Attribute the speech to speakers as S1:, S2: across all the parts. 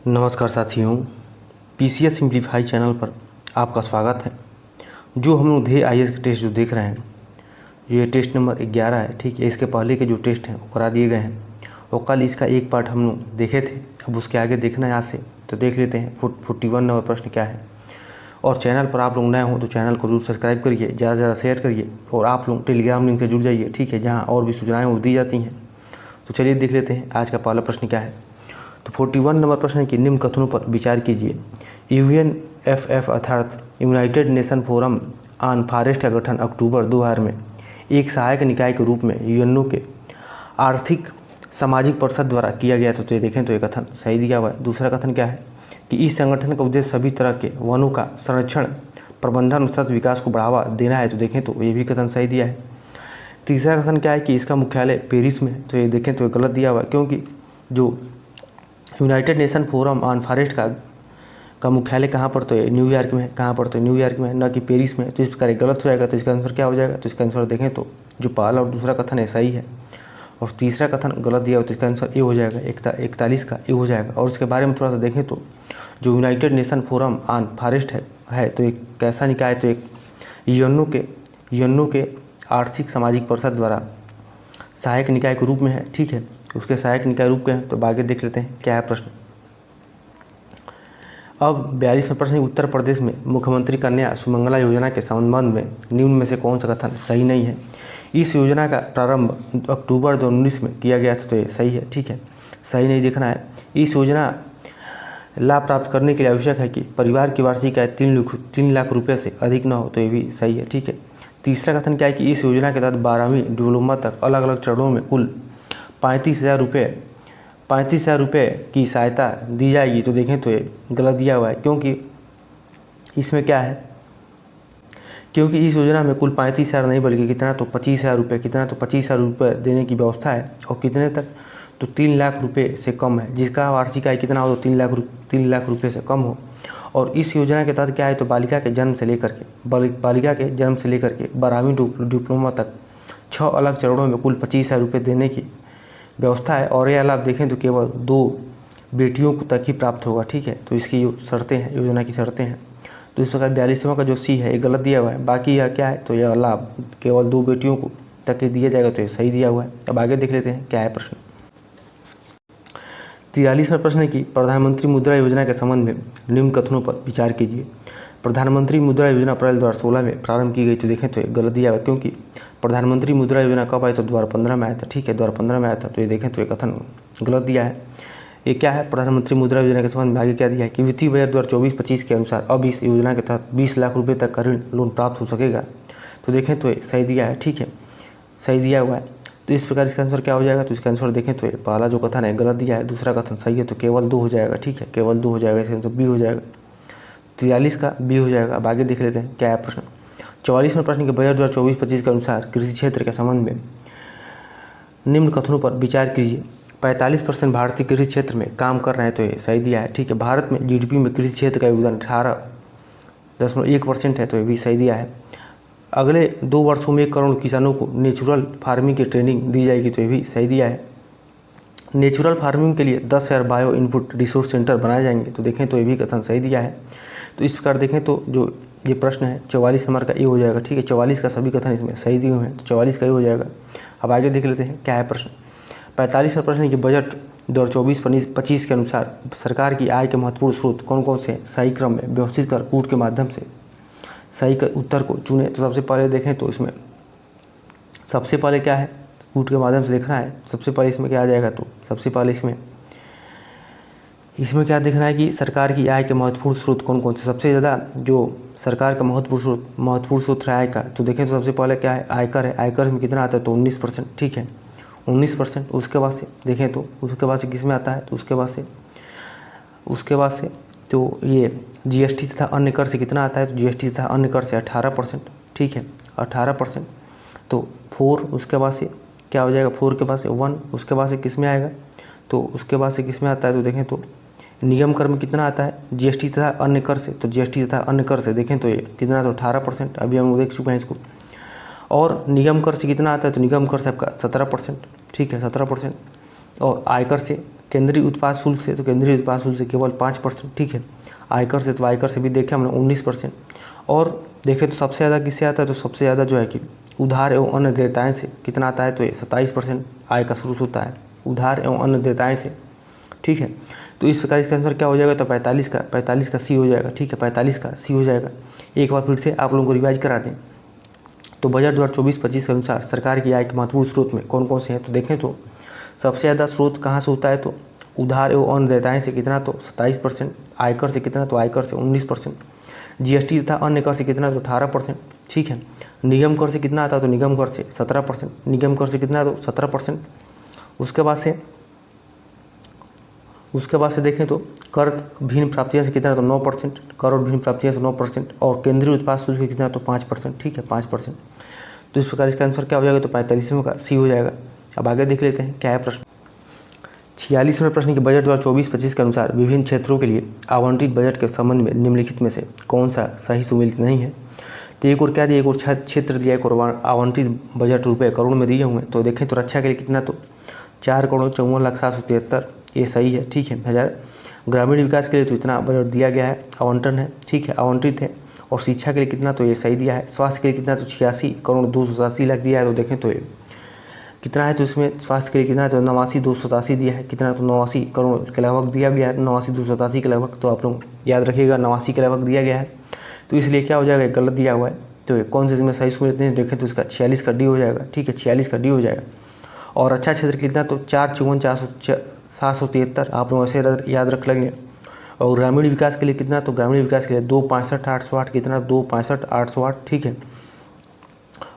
S1: नमस्कार साथियों, PCS simplify channel पर आपका स्वागत है। जो हम लोग ध्येय आईएएस के टेस्ट जो देख रहे हैं, ये टेस्ट नंबर 11 है। ठीक है, इसके पहले के जो टेस्ट हैं वो करा दिए गए हैं और कल इसका एक पार्ट हम लोग देखे थे। अब उसके आगे देखना है आज से, तो देख लेते हैं 41 नंबर प्रश्न क्या है। और चैनल पर आप लोग नए हों तो चैनल को जरूर सब्सक्राइब करिए, ज़्यादा से ज़्यादा शेयर करिए और आप लोग टेलीग्राम लिंक से जुड़ जाइए। ठीक है, जहाँ और भी सूचनाएँ वो दी जाती हैं। तो चलिए देख लेते हैं आज का पहला प्रश्न क्या है। तो 41 नंबर प्रश्न है कि निम्न कथनों पर विचार कीजिए। यूएनएफएफ अर्थात United nation forum on forest का गठन अक्टूबर 2000 में एक सहायक निकाय के रूप में यूएनओ के आर्थिक सामाजिक परिषद द्वारा किया गया था। तो ये देखें तो ये कथन सही दिया हुआ है। दूसरा कथन क्या है कि इस संगठन का उद्देश्य सभी तरह के वनों का संरक्षण, प्रबंधन और सतत विकास को बढ़ावा देना है। तो देखें तो ये भी कथन सही दिया है। तीसरा कथन क्या है कि इसका मुख्यालय पेरिस में है। तो ये देखें तो ये गलत दिया हुआ है, क्योंकि जो United nation forum on forest का मुख्यालय कहाँ पर तो है न्यूयॉर्क में है। कहाँ पर तो न्यूयॉर्क में है, न कि पेरिस में। तो इस प्रकार गलत हो जाएगा। तो इसका आंसर क्या हो जाएगा? तो इसका आंसर देखें तो जो पहला और दूसरा कथन है सही है और तीसरा कथन गलत दिया हो तो इसका आंसर ए हो जाएगा। 41 का ए हो जाएगा। और इसके बारे में थोड़ा सा देखें तो जो United nation forum on forest है तो एक कैसा निकाय, तो एक यूएनओ के आर्थिक सामाजिक परिषद द्वारा सहायक निकाय के रूप में है। ठीक है, उसके सहायक निकाय रूप के हैं। तो आगे देख लेते हैं क्या है प्रश्न। अब 42वां प्रश्न, उत्तर प्रदेश में मुख्यमंत्री कन्या सुमंगला योजना के संबंध में निम्न में से कौन सा कथन सही नहीं है। इस योजना का प्रारंभ अक्टूबर 2019 में किया गया था। तो ये सही है। ठीक है, सही नहीं देखना है। इस योजना लाभ प्राप्त करने के लिए आवश्यक है कि परिवार की वार्षिक आय 3 लाख रुपये से अधिक न हो। तो ये भी सही है। ठीक है, तीसरा कथन क्या है कि इस योजना के तहत 12वीं डिप्लोमा तक अलग अलग चरणों में कुल 35,000 रुपये की सहायता दी जाएगी। तो देखें तो ये गलत दिया हुआ है, क्योंकि इसमें क्या है, क्योंकि इस योजना में कुल 35,000 नहीं बल्कि कितना तो 25,000 रुपये, कितना तो 25,000 रुपये देने की व्यवस्था है। और कितने तक? तो 3 लाख रुपये से कम है, जिसका वार्षिक आय कितना हो तो 3 लाख रुपये से कम हो। और इस योजना के तहत क्या है तो बालिका के जन्म से लेकर के 12वीं डिप्लोमा तक 6 अलग चरणों में कुल 25,000 रुपये देने की व्यवस्था है। और यह लाभ देखें तो केवल 2 बेटियों को तक ही प्राप्त होगा। ठीक है, तो इसकी शर्तें हैं, योजना की शर्तें हैं। तो इस प्रकार 42वां का जो सी है ये गलत दिया हुआ है। बाकी यह क्या है तो यह लाभ केवल 2 बेटियों को तक ही दिया जाएगा। तो ये सही दिया हुआ है। अब आगे देख लेते हैं क्या है प्रश्न। 43वां प्रश्न है कि प्रधानमंत्री मुद्रा योजना के संबंध में निम्न कथनों पर विचार कीजिए। प्रधानमंत्री मुद्रा योजना अप्रैल 2016 में प्रारंभ की गई। तो देखें तो ये गलत दिया हुआ है, क्योंकि प्रधानमंत्री मुद्रा योजना कब आई तो 2015 में आया था। ठीक है, 2015 में आया था। तो ये देखें तो ये कथन गलत दिया है। ये क्या है, प्रधानमंत्री मुद्रा योजना के संबंध में आगे क्या दिया है कि वित्तीय बजट 2024-25 के अनुसार अब इस योजना के तहत 20 लाख रुपये तक का ऋण लोन प्राप्त हो सकेगा। तो देखें तो ये सही दिया है। ठीक है, सही दिया हुआ है। तो इस प्रकार इसका आंसर क्या हो जाएगा? तो इसका आंसर देखें तो ये पहला जो कथन है गलत दिया है, दूसरा कथन सही है। तो केवल 2 हो जाएगा। ठीक है, केवल 2 हो जाएगा। इसका आंसर बी हो जाएगा। 43 का बी हो जाएगा। अब आगे देख लेते हैं क्या है प्रश्न। 44वें प्रश्न के बजट 2024-25 के अनुसार कृषि क्षेत्र के संबंध में निम्न कथनों पर विचार कीजिए। 45% भारतीय कृषि क्षेत्र में काम कर रहे हैं। तो ये सही दिया है। ठीक है, भारत में जीडीपी में कृषि क्षेत्र का योगदान 18.1% है। तो ये भी सही दिया है। अगले 2 वर्षों में 1 करोड़ किसानों को नेचुरल फार्मिंग की ट्रेनिंग दी जाएगी। तो ये भी सही दिया है। नेचुरल फार्मिंग के लिए 10,000 बायो इनपुट रिसोर्स सेंटर बनाए जाएंगे। तो देखें तो ये भी कथन सही दिया है। तो इस प्रकार देखें तो जो ये प्रश्न है 44 नंबर का ए हो जाएगा। ठीक है, 44 का सभी कथन इसमें सही दिए हुए हैं। तो 44 का ए हो जाएगा। अब आगे देख लेते हैं क्या है प्रश्न। 45वां प्रश्न है कि बजट 2024-25 के अनुसार सरकार की आय के महत्वपूर्ण स्रोत कौन कौन से सही क्रम में व्यवस्थित कर कूट के माध्यम से सही उत्तर को चुने। तो सबसे पहले देखें तो इसमें सबसे पहले क्या है, कूट के माध्यम से देखना है। सबसे पहले इसमें क्या आ जाएगा, तो सबसे पहले इसमें क्या देखना है कि सरकार की आय के महत्वपूर्ण स्रोत कौन कौन से, सबसे ज़्यादा जो सरकार का महत्वपूर्ण स्रोत है आय का। तो देखें तो सबसे पहले क्या है, आयकर है। आयकर में कितना आता है तो 19%। ठीक है, 19%। उसके बाद से देखें तो उसके बाद से किस में आता है, तो उसके बाद से तो ये जीएसटी तथा अन्य कर से कितना आता है, तो जीएसटी तथा अन्य कर से 18%। ठीक है, 18%। तो 4 उसके बाद से क्या हो जाएगा, 4 के बाद से 1 उसके बाद से किस में आएगा, तो उसके बाद से किस में आता है, तो देखें तो निगम कर में कितना आता है, जीएसटी तथा अन्य कर से। तो जीएसटी तथा अन्य कर से देखें तो ये कितना, तो 18%। अभी हम देख चुके हैं इसको। और निगम कर से कितना आता है, तो निगम कर से आपका 17%। ठीक है, 17%। और आयकर से केंद्रीय उत्पाद शुल्क से, तो केंद्रीय उत्पाद शुल्क से केवल 5%, ठीक है। आयकर से, तो आयकर से भी देखें हमने 19%। और देखें तो सबसे ज़्यादा किससे आता है, तो सबसे ज़्यादा जो है कि उधार एवं अन्य देयताएँ से कितना आता है, तो ये 27% आय का स्रोत होता है उधार एवं अन्य देयताएँ से, ठीक है। तो इस प्रकार इसका आंसर क्या हो जाएगा, तो 45 का सी हो जाएगा, ठीक है। 45 का सी हो जाएगा। एक बार फिर से आप लोगों को रिवाइज करा दें। तो बजट 2024-25 के अनुसार सरकार की आय के महत्वपूर्ण स्रोत में कौन कौन से हैं, तो देखें तो सबसे ज़्यादा स्रोत कहाँ से होता है, तो उधार एवं अन्य देयताएँ से कितना, तो 27%। आयकर से कितना, तो आयकर से 19%। जीएसटी तथा अन्य कर से कितना, तो 18%, ठीक है। निगम कर से कितना आता है, तो निगम कर से 17%। निगम कर से कितना, तो 17%। उसके बाद से देखें तो कर भिन्न प्राप्तियां से कितना, तो 9%। कर और भिन्न प्राप्तियां से 9%। और केंद्रीय उत्पाद शुल्क से कितना, तो 5%, ठीक है, 5%। तो इस प्रकार इसका आंसर क्या हो जाएगा, तो 45वें का सी हो जाएगा। अब आगे देख लेते हैं क्या है प्रश्न। 46वें प्रश्न के बजट 2024-25 के अनुसार विभिन्न क्षेत्रों के लिए आवंटित बजट के संबंध में निम्नलिखित में से कौन सा सही सुमेलित नहीं है। तो एक और क्या दिया, एक और क्षेत्र दिया, एक और आवंटित बजट रुपये करोड़ में दिए हुए हैं। तो देखें तो रक्षा के लिए कितना, तो 4,54,773, ये सही है, ठीक है, हज़ार। ग्रामीण विकास के लिए तो इतना बजट दिया गया है, आवंटन है, ठीक है, आवंटित है। और शिक्षा के लिए कितना, तो ये सही दिया है। स्वास्थ्य के लिए कितना, तो 86,287,00,000 दिया है। तो देखें तो ये कितना है, तो इसमें स्वास्थ्य के लिए कितना है, तो 89,287 दिया है। कितना, तो 89 करोड़ के लगभग दिया गया है, 89,287 के लगभग। तो आप लोग याद रखिएगा 89 के लगभग दिया गया है। तो इसलिए क्या हो जाएगा, गलत दिया हुआ है। तो ये कौन से इसमें सही सुमेलित नहीं, देखें तो इसका 46 का डी हो जाएगा, ठीक है, 46 का डी हो जाएगा। और अच्छा क्षेत्र कितना, तो 4,54,773, आप लोग ऐसे याद रख लेंगे। और ग्रामीण विकास के लिए कितना, तो ग्रामीण विकास के लिए 2,65,808, कितना, 2,65,808, ठीक है।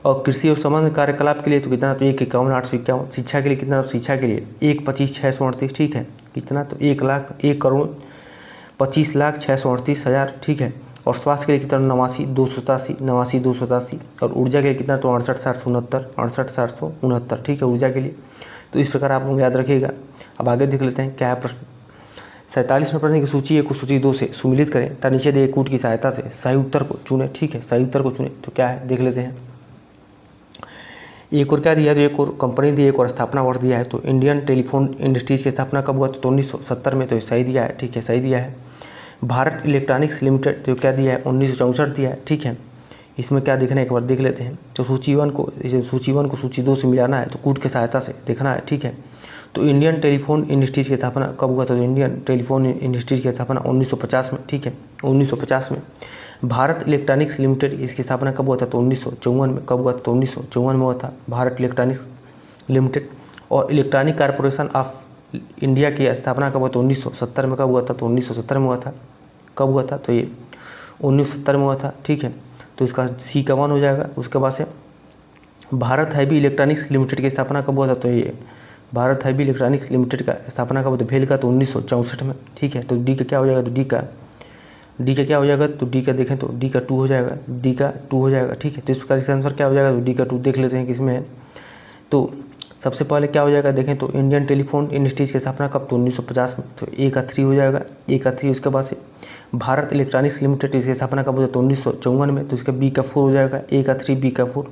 S1: और कृषि और संबंध कार्यकलाप के लिए तो कितना, तो 1,51,851। शिक्षा के लिए कितना, तो शिक्षा के लिए 1,25,638, ठीक है, कितना, तो 1,25,638,000, ठीक है। और स्वास्थ्य के लिए कितना, 89,287। और ऊर्जा के लिए कितना, तो 68,769, ठीक है, ऊर्जा के लिए। तो इस प्रकार आप लोग याद रखिएगा। अब आगे देख लेते हैं क्या है प्रश्न। 47वें प्रश्न की सूची 1 और सूची 2 से सुमिलित करें तथा नीचे दिए कूट की सहायता से सही उत्तर को चुनें, ठीक है, सही उत्तर को चुनें। तो क्या है देख लेते हैं। एक और क्या दिया है, तो एक और कंपनी दी, एक और स्थापना वर्ष दिया है। तो इंडियन टेलीफोन इंडस्ट्रीज की स्थापना कब हुआ, तो 1970 में। तो सही दिया है, ठीक है, सही दिया है। भारत इलेक्ट्रॉनिक्स लिमिटेड तो क्या दिया है, 1964 दिया है, ठीक है। इसमें क्या देखना है एक बार देख लेते हैं। तो सूची 1 को सूची 2 से मिलाना है, तो कूट की सहायता से देखना है, ठीक है। तो इंडियन टेलीफोन इंडस्ट्रीज की स्थापना कब हुआ था, तो इंडियन टेलीफोन इंडस्ट्रीज की स्थापना 1950 में, ठीक है, 1950 में। भारत इलेक्ट्रॉनिक्स लिमिटेड इसकी स्थापना कब हुआ था, तो 1954 में। कब हुआ, तो 1954 में हुआ था भारत इलेक्ट्रॉनिक्स लिमिटेड। और इलेक्ट्रॉनिक कॉरपोरेशन ऑफ इंडिया की स्थापना कब हुआ, तो 1970 में। कब हुआ था, तो 1970 में हुआ था। कब हुआ था, तो ये 1970 में हुआ था, ठीक है। तो इसका सी का 1 हो जाएगा। उसके बाद से भारत हैवी इलेक्ट्रॉनिक्स लिमिटेड की स्थापना कब हुआ था, तो ये भारत हैवी इलेक्ट्रॉनिक्स लिमिटेड का स्थापना कब हुआ, तो भेल का, तो 1964 में, ठीक है। तो डी का क्या हो जाएगा, तो डी का क्या हो जाएगा, तो डी का देखें तो डी का 2 हो जाएगा, डी का 2 हो जाएगा, ठीक है। तो इस प्रकार इसका आंसर क्या हो जाएगा, तो डी का 2 देख लेते हैं किसमें है। तो सबसे पहले क्या हो जाएगा देखें तो इंडियन टेलीफोन इंडस्ट्रीज की स्थापना कब, तो 1950 में। तो ए का 3 हो जाएगा, ए का 3। उसके बाद से भारत इलेक्ट्रॉनिक्स लिमिटेड इसकी स्थापना कब हुआ, तो 1954 में। तो इसका बी का 4 हो जाएगा, ए का 3, बी का 4।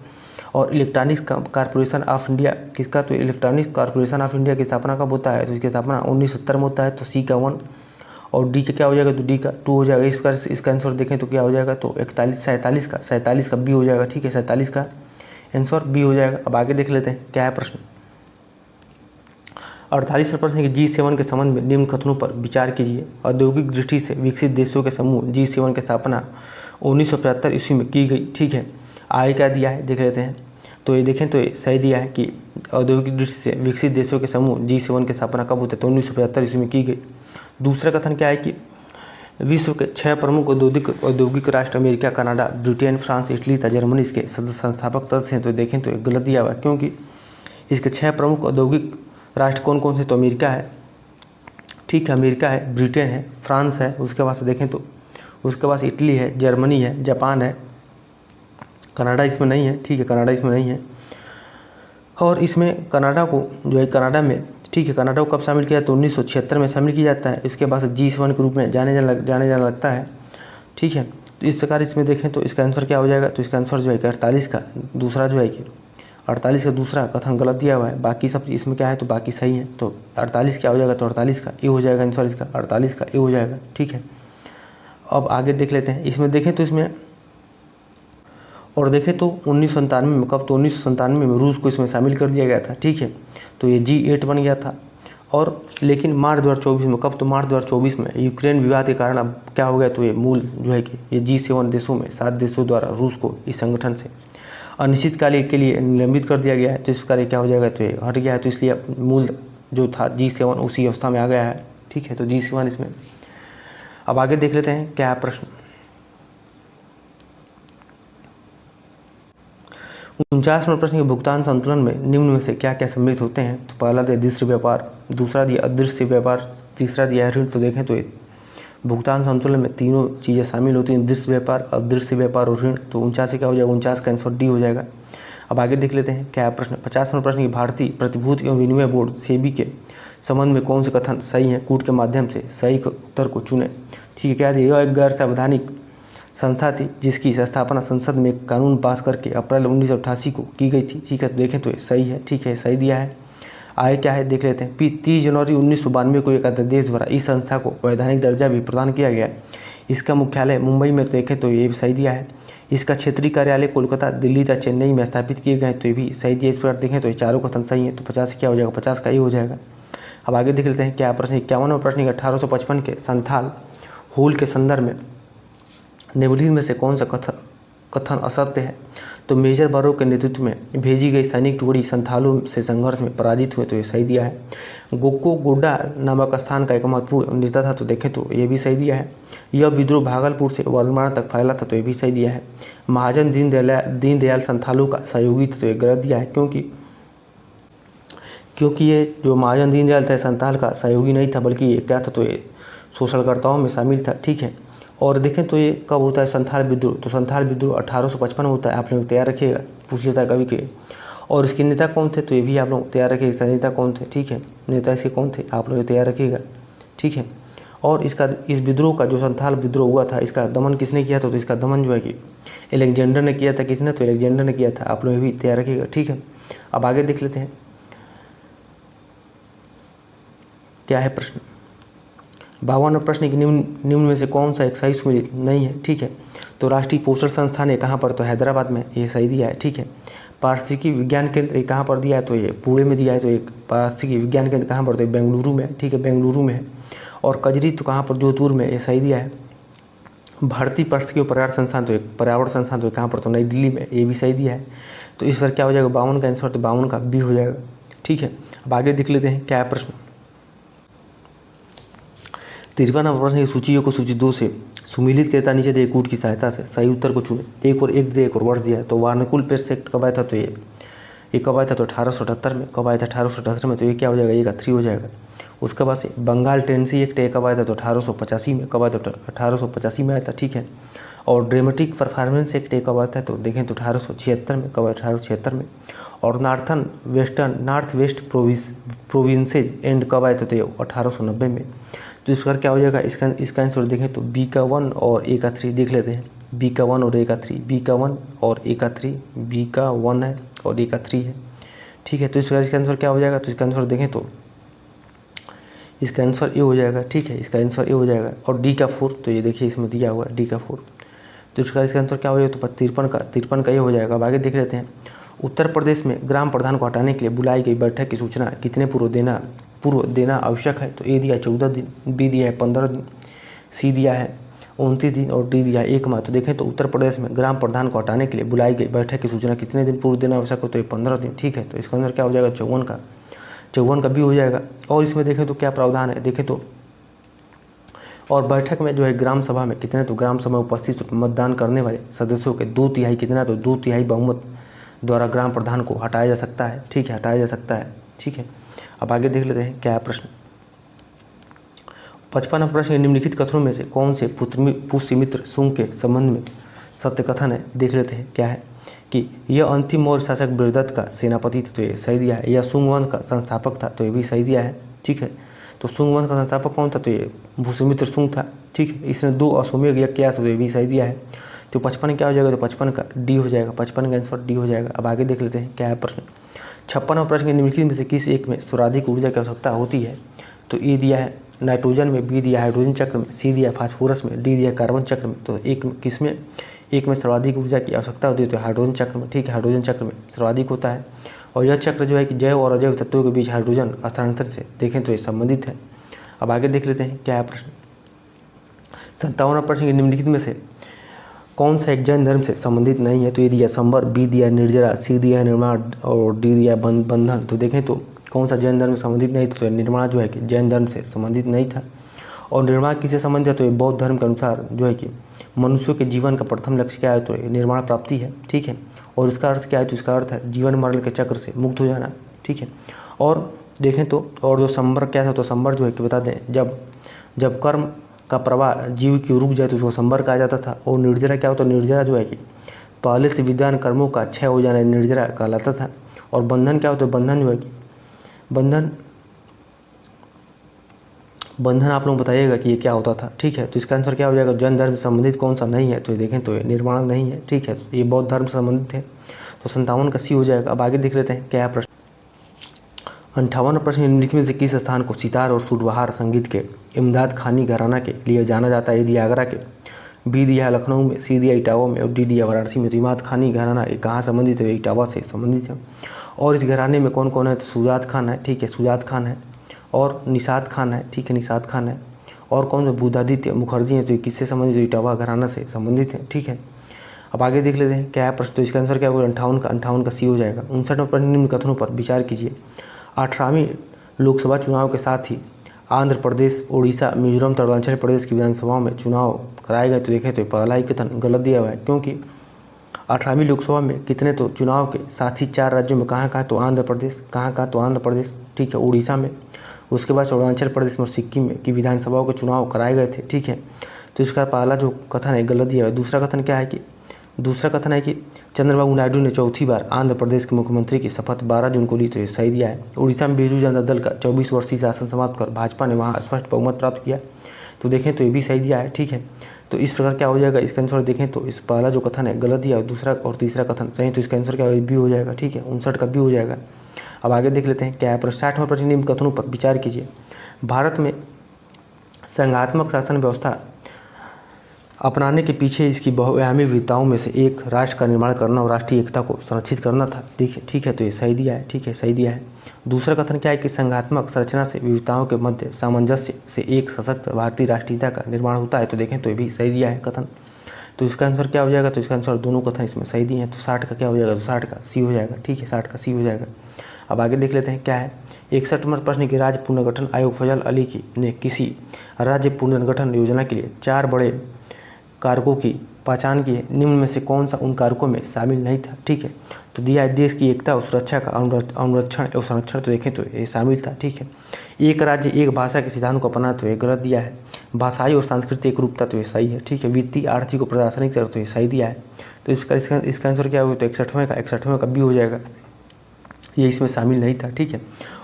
S1: और इलेक्ट्रॉनिक्स कॉरपोरेशन ऑफ इंडिया किसका, तो इलेक्ट्रॉनिक्स कॉरपोरेशन ऑफ इंडिया की स्थापना कब होता है, तो इसकी स्थापना 1970 में होता है। तो सी का 1। और डी का क्या हो जाएगा, तो डी का 2 हो जाएगा। इस प्रकार इसका आंसर देखें तो क्या हो जाएगा, तो 47 का बी हो जाएगा, ठीक है, 47 का आंसर बी हो जाएगा। अब आगे देख लेते हैं क्या है प्रश्न। 48वां प्रश्न है कि G7 के संबंध में निम्न कथनों पर विचार कीजिए। औद्योगिक दृष्टि से विकसित देशों के समूह G7 की स्थापना 1975 ईस्वी में की गई, ठीक है। आगे क्या दिया है देख लेते हैं। तो ये देखें तो ये सही दिया है कि औद्योगिक दृष्टि से विकसित देशों के समूह G7 की स्थापना कब होते हैं, तो 1975 ईस्वी में की गई। दूसरा कथन क्या है कि विश्व के 6 प्रमुख औद्योगिक राष्ट्र America, Canada, Britain, France, Italy तथा जर्मनी इसके संस्थापक सदस्य हैं। तो देखें तो गलत दिया हुआ है, क्योंकि इसके 6 प्रमुख औद्योगिक राष्ट्र कौन कौन से, तो अमेरिका है, ठीक है, अमेरिका है, ब्रिटेन है, फ्रांस है, उसके बाद से देखें तो उसके बाद इटली है, जर्मनी है, जापान है, कनाडा इसमें नहीं है, ठीक है, कनाडा इसमें नहीं है। और इसमें कनाडा को जो है कनाडा में, ठीक है, कनाडा को कब शामिल किया, तो 1976 में शामिल किया जाता है। इसके बाद G7 के रूप में जाने जाने लगता है, ठीक है। तो इस प्रकार इसमें देखें तो इसका आंसर क्या हो जाएगा, तो इसका आंसर जो है 48 का दूसरा जो है कि 48 का दूसरा कथन गलत दिया हुआ है, बाकी सब इसमें क्या है तो बाकी सही है। तो 48 क्या हो जाएगा तो 48 का ए हो जाएगा आंसर इसका, 48 का ए हो जाएगा। ठीक है, अब आगे देख लेते हैं। इसमें देखें तो इसमें और देखें तो 1997 में कब, तो 1997 में रूस को इसमें शामिल कर दिया गया था। ठीक है, तो ये G8 बन गया था। और लेकिन मार्च 2024 में कब, तो मार्च 2024 में यूक्रेन विवाद के कारण अब क्या हो गया, तो ये मूल जो है कि ये G7 देशों में 7 देशों द्वारा रूस को इस संगठन से अनिश्चितकाल के लिए निलंबित कर दिया गया है। तो इस प्रकार क्या हो जाएगा, तो ये हट गया है। तो इसलिए मूल जो था G7 उसी अवस्था में आ गया है। ठीक है, तो G7 इसमें। अब आगे देख लेते हैं क्या है प्रश्न। 49वां प्रश्न के भुगतान संतुलन में निम्न में से क्या क्या सम्मिलित होते हैं। तो पहला दिया दृश्य व्यापार, दूसरा दिया अदृश्य व्यापार, तीसरा दिया है ऋण। तो देखें तो भुगतान संतुलन में तीनों चीज़ें शामिल होती हैं, दृश्य व्यापार, अदृश्य व्यापार और ऋण। तो 49 से क्या हो जाएगा, 49 का आंसर डी हो जाएगा। अब आगे देख लेते हैं क्या है प्रश्न। 50वां प्रश्न की भारतीय प्रतिभूति एवं विनिमय बोर्ड सेबी के संबंध में कौन से कथन सही है, कूट के माध्यम से सही उत्तर को चुने। ठीक है, क्या यह एक गैर संवैधानिक संस्था थी जिसकी स्थापना संसद में एक कानून पास करके अप्रैल 1988 को की गई थी। ठीक है, तो देखें तो ये सही है। ठीक है, सही दिया है। आगे क्या है देख लेते हैं। 30 जनवरी 1992 को एक अध्यादेश द्वारा इस संस्था को वैधानिक दर्जा भी प्रदान किया गया। इसका मुख्यालय मुंबई में, तो देखें तो ये भी सही दिया है। इसका क्षेत्रीय कार्यालय कोलकाता, दिल्ली तथा चेन्नई में स्थापित किए गए, तो ये भी सही दिया। इस पर देखें तो ये चारों कथन सही है। तो 50 क्या हो जाएगा, 50 का ये हो जाएगा। अब आगे देख लेते हैं क्या प्रश्न। 51वां प्रश्न 1855 के संथाल हुल के संदर्भ में निम्नलिखित में से कौन सा कथन असत्य है। तो मेजर बारो के नेतृत्व में भेजी गई सैनिक टुकड़ी संथालों से संघर्ष में पराजित हुए। तो ये सही दिया है। गोको गोड्डा नामक स्थान का एक महत्वपूर्ण नेता था। तो देखें तो ये भी सही दिया है। यह विद्रोह भागलपुर से वर्धमान तक फैला था। तो ये भी सही दिया है। महाजन दीनदयाल संथालों का सहयोगी था। तो ये गलत दिया है, क्योंकि ये जो महाजन दीनदयाल था संथाल का सहयोगी नहीं था, बल्कि ये क्या था, तो ये शोषणकर्ताओं में शामिल था। ठीक है, और देखें तो ये कब होता है संथाल विद्रोह। तो संथाल विद्रोह 1855 होता है। आप लोग तैयार रखिएगा, पूछ लेता है कभी के। और इसके नेता कौन थे, तो ये भी आप लोग तैयार रखिएगा, इसका नेता कौन थे। ठीक है, नेता इसके कौन थे, आप लोग तैयार रखिएगा। ठीक है, और इस विद्रोह का जो संथाल विद्रोह हुआ था, इसका दमन किसने किया था। तो इसका दमन जो है कि अलेक्जेंडर ने किया था। किसने, तो अलेक्जेंडर ने किया था। आप लोग भी तैयार रखिएगा। ठीक है, अब आगे देख लेते हैं क्या है प्रश्न। 52वां प्रश्न की निम्न में से कौन सा एक सही सुमेलित नहीं है। ठीक है, तो राष्ट्रीय पोषण संस्थान है कहाँ पर, तो हैदराबाद में, ये सही दिया है। ठीक है, पारिस्थितिकी विज्ञान केंद्र कहाँ पर दिया है, तो ये पुणे में दिया है। तो एक पारिस्थितिकी विज्ञान केंद्र कहाँ पर, तो बेंगलुरु में। ठीक है, बेंगलुरु में है। और कजरी तो कहाँ पर, जोधपुर में, ये सही दिया है। भारतीय पारिस्थितिकी और पर्यावरण संस्थान, तो एक पर्यावरण संस्थान तो कहाँ पर, तो नई दिल्ली में, ये भी सही दिया है। तो इस पर क्या हो जाएगा, 52 का आंसर, तो 52 का बी हो जाएगा। ठीक है, अब आगे देख लेते हैं क्या है प्रश्न। 53वां प्रश्न की सूची को सूची 2 से सुमिलित करता नीचे दिए कूट की सहायता से सही उत्तर को चुने। एक और वर्ष दिया है। तो वार्नकुल प्रेस एक्ट कब आया था, तो ये कब आया था, तो 1878 में। कब आया था, 1878 में। तो ये क्या हो जाएगा, ये का 3 हो जाएगा। उसके बाद से बंगाल टेनेसी एक्ट कब आया था, तो 1885 में। कब आया था, 1885 में आया था। ठीक है, और ड्रामेटिक परफॉर्मेंस एक्ट कब आता है, तो देखें तो 1876 में। कब, 1876 में। और नॉर्थ वेस्ट प्रोविंसेज एंड कब आया था, तो 1890 में। तो इस प्रकार क्या हो जाएगा, इसका आंसर देखें तो बी का 1 और ए का 3 देख लेते हैं। बी का 1 और ए का 3, बी का 1 और ए का 3, बी का 1 है और ए का 3 है। ठीक है, तो इस प्रकार इसका आंसर क्या हो जाएगा, तो इसका आंसर देखें तो इसका आंसर ए हो जाएगा। ठीक है, इसका आंसर ए हो जाएगा। और डी का 4, तो ये देखिए इसमें दिया हुआ है डी का 4। तो इसका आंसर क्या हो जाएगा, तो 53 का ये हो जाएगा। अब आगे देख लेते हैं। उत्तर प्रदेश में ग्राम प्रधान को हटाने के लिए बुलाई गई बैठक की सूचना कितने पूर्व देना आवश्यक है। तो ए दिया है 14 दिन, बी दिया है 15 दिन, सी दिया है 29 दिन और डी दिया है 1 माह। तो देखें तो उत्तर प्रदेश में ग्राम प्रधान को हटाने के लिए बुलाई गई बैठक की सूचना कितने दिन पूर्व देना आवश्यक हो, तो ये 15 दिन। ठीक है, तो इसका अंदर क्या हो जाएगा, 54 का भी हो जाएगा। और इसमें देखें तो क्या प्रावधान है, देखें तो और बैठक में जो है ग्राम सभा में कितने, तो ग्राम सभा में उपस्थित मतदान करने वाले सदस्यों के 2/3 कितना, तो 2/3 बहुमत द्वारा ग्राम प्रधान को हटाया जा सकता है। ठीक है, हटाया जा सकता है। ठीक है, अब आगे देख लेते हैं क्या है प्रश्न। 55वां प्रश्न निम्नलिखित कथनों में से कौन से पुष्यमित्र शुंग के संबंध में सत्य कथन है। देख लेते हैं क्या है कि यह अंतिम मौर्य शासक बृहदत्त का सेनापति था। तो ये सही दिया है। यह शुंग वंश का संस्थापक था। तो ये भी सही दिया है। ठीक है, तो शुंग वंश का संस्थापक कौन था, तो ये पुष्यमित्र शुंग था। ठीक है, इसने 2 अश्वमेध यज्ञ किया था। तो ये भी सही दिया है। तो 55 क्या हो जाएगा, तो 55 का डी हो जाएगा, 55 का आंसर डी हो जाएगा। अब आगे देख लेते हैं क्या है प्रश्न। 56वां प्रश्न के निम्नलिखित में से किस एक में सर्वाधिक ऊर्जा की आवश्यकता होती है। तो ए दिया है नाइट्रोजन में, बी दिया हाइड्रोजन चक्र में, सी दिया फास्फोरस में, डी दिया कार्बन चक्र में। तो एक में सर्वाधिक ऊर्जा की आवश्यकता होती है, तो हाइड्रोजन चक्र में। ठीक है, हाइड्रोजन चक्र में सर्वाधिक होता है। और यह चक्र जो है कि जैव और अजैव तत्वों के बीच हाइड्रोजन स्थानांतरण से देखें तो ये संबंधित है। अब आगे देख लेते हैं क्या है प्रश्न। 57वां प्रश्न निम्नलिखित में से कौन सा एक जैन धर्म से संबंधित नहीं है। तो ये दिया संबर, बी दिया निर्जरा, सी दिया निर्माण और डी दिया बंधन। तो देखें तो कौन सा जैन धर्म से संबंधित नहीं था, तो निर्माण जो है कि जैन धर्म से संबंधित नहीं था। और निर्माण किससे संबंधित है, तो ये बौद्ध धर्म के अनुसार जो है कि मनुष्यों के जीवन का प्रथम लक्ष्य क्या है, तो निर्माण प्राप्ति है। ठीक है, और इसका अर्थ क्या है, तो इसका अर्थ है जीवन मरण के चक्र से मुक्त हो जाना। ठीक है, और देखें तो और जो संबर क्या था, तो संबर जो है कि बता दें जब कर्म का प्रवाह जीव की रुक जाए तो उसको संबर कहा जाता था। और निर्जरा क्या होता है, निर्जरा जो है कि पहले से विद्यमान कर्मों का क्षय हो जाना निर्जरा कहलाता था। और बंधन क्या होता है, बंधन जो है कि बंधन आप लोग बताइएगा कि ये क्या होता था। ठीक है, तो इसका आंसर क्या हो जाएगा, जैन धर्म से संबंधित कौन सा नहीं है। तो ये देखें तो ये निर्माण नहीं है। ठीक है, ये बौद्ध धर्म से संबंधित है, तो 57 का सी हो जाएगा। अब आगे देख लेते हैं क्या है प्रश्न। 58वां प्रश्न निम्नलिखित में से किस स्थान को सितार और सुरबहार संगीत के इमदाद खानी घराना के लिए जाना जाता है। यदि आगरा के, बी दिया लखनऊ में, सी दिया इटावा में और डी दिया वाराणसी में। तो इमाद खानी घराना ये कहाँ संबंधित है, इटावा से संबंधित है। और इस घराने में कौन कौन है, तो सुजात खान है। ठीक है, सुजात खान है और निषाद खान है। ठीक है, निषाद खान है और कौन है, बुद्धादित्य मुखर्जी है। तो ये किससे संबंधित है, इटावा घराना से संबंधित है। ठीक है, अब आगे देख लेते हैं क्या है प्रश्न। तो इसका आंसर क्या होगा, 58 का सी हो जाएगा। 59वां प्रश्न निम्न कथनों पर विचार कीजिए। 18वीं लोकसभा चुनाव के साथ ही आंध्र प्रदेश, उड़ीसा, मिजोरम, अरुणाचल प्रदेश की विधानसभाओं में चुनाव कराए गए। तो देखें तो पहला ही कथन गलत दिया हुआ है, क्योंकि 18वीं लोकसभा में कितने तो चुनाव के साथ ही 4 राज्यों में कहाँ तो आंध्र प्रदेश, कहाँ तो आंध्र प्रदेश। ठीक है, उड़ीसा में, उसके बाद अरुणाचल प्रदेश में और सिक्किम में की विधानसभाओं के चुनाव कराए गए थे। ठीक है, तो इसका पहला जो कथन है गलत दिया हुआ है। दूसरा कथन क्या है कि चंद्रबाबू नायडू ने चौथी बार आंध्र प्रदेश के मुख्यमंत्री की शपथ 12 जून को ली। तो ये सही दिया है। उड़ीसा में बीजू जनता दल का 24 वर्षीय शासन समाप्त कर भाजपा ने वहाँ स्पष्ट बहुमत प्राप्त किया। तो देखें तो ये भी सही दिया है। ठीक है, तो इस प्रकार क्या हो जाएगा, इसका आंसर देखें तो इस पहला जो कथन है गलत दिया है, दूसरा और तीसरा कथन सही। तो इसका आंसर क्या होगा, बी हो जाएगा। ठीक है, 59 का बी हो जाएगा। अब आगे देख लेते हैं क्या है प्रश्न। 60वां प्रश्न निम्न कथनों पर विचार कीजिए। भारत में संघात्मक शासन व्यवस्था अपनाने के पीछे इसकी बहुआयामी विविधताओं में से एक राष्ट्र का निर्माण करना और राष्ट्रीय एकता को संरक्षित करना था। ठीक है, तो ये सही दिया है। ठीक है, सही दिया है। दूसरा कथन क्या है कि संघात्मक संरचना से विविधताओं के मध्य सामंजस्य से एक सशक्त भारतीय राष्ट्रीयता का निर्माण होता है। तो देखें तो ये भी सही दिया है कथन। तो इसका आंसर क्या हो जाएगा, तो इसका आंसर दोनों कथन इसमें सही दिए हैं। तो 60 का क्या हो जाएगा, तो 60 का सी हो जाएगा। ठीक है, 60 का सी हो जाएगा। अब आगे देख लेते हैं क्या है। 61वां प्रश्न की राज्य पुनर्गठन आयोग फजल अली ने किसी राज्य पुनर्गठन योजना के लिए 4 बड़े कारकों की पहचान की है। निम्न में से कौन सा उन कारकों में शामिल नहीं था। ठीक है, तो दिया है देश की एकता और सुरक्षा का अनुरक्षण और संरक्षण। तो देखें तो ये शामिल था। ठीक है, एक राज्य एक भाषा के सिद्धांत को अपना, तो ये गलत दिया है। भाषाई और सांस्कृतिक एकरूपता, तो ये सही है। ठीक है, वित्तीय, आर्थिक और प्रशासनिक तरह, तो ये सही दिया है। तो इसका आंसर क्या होगा, तो 61वें का बी हो जाएगा। ये इसमें शामिल नहीं था। ठीक है,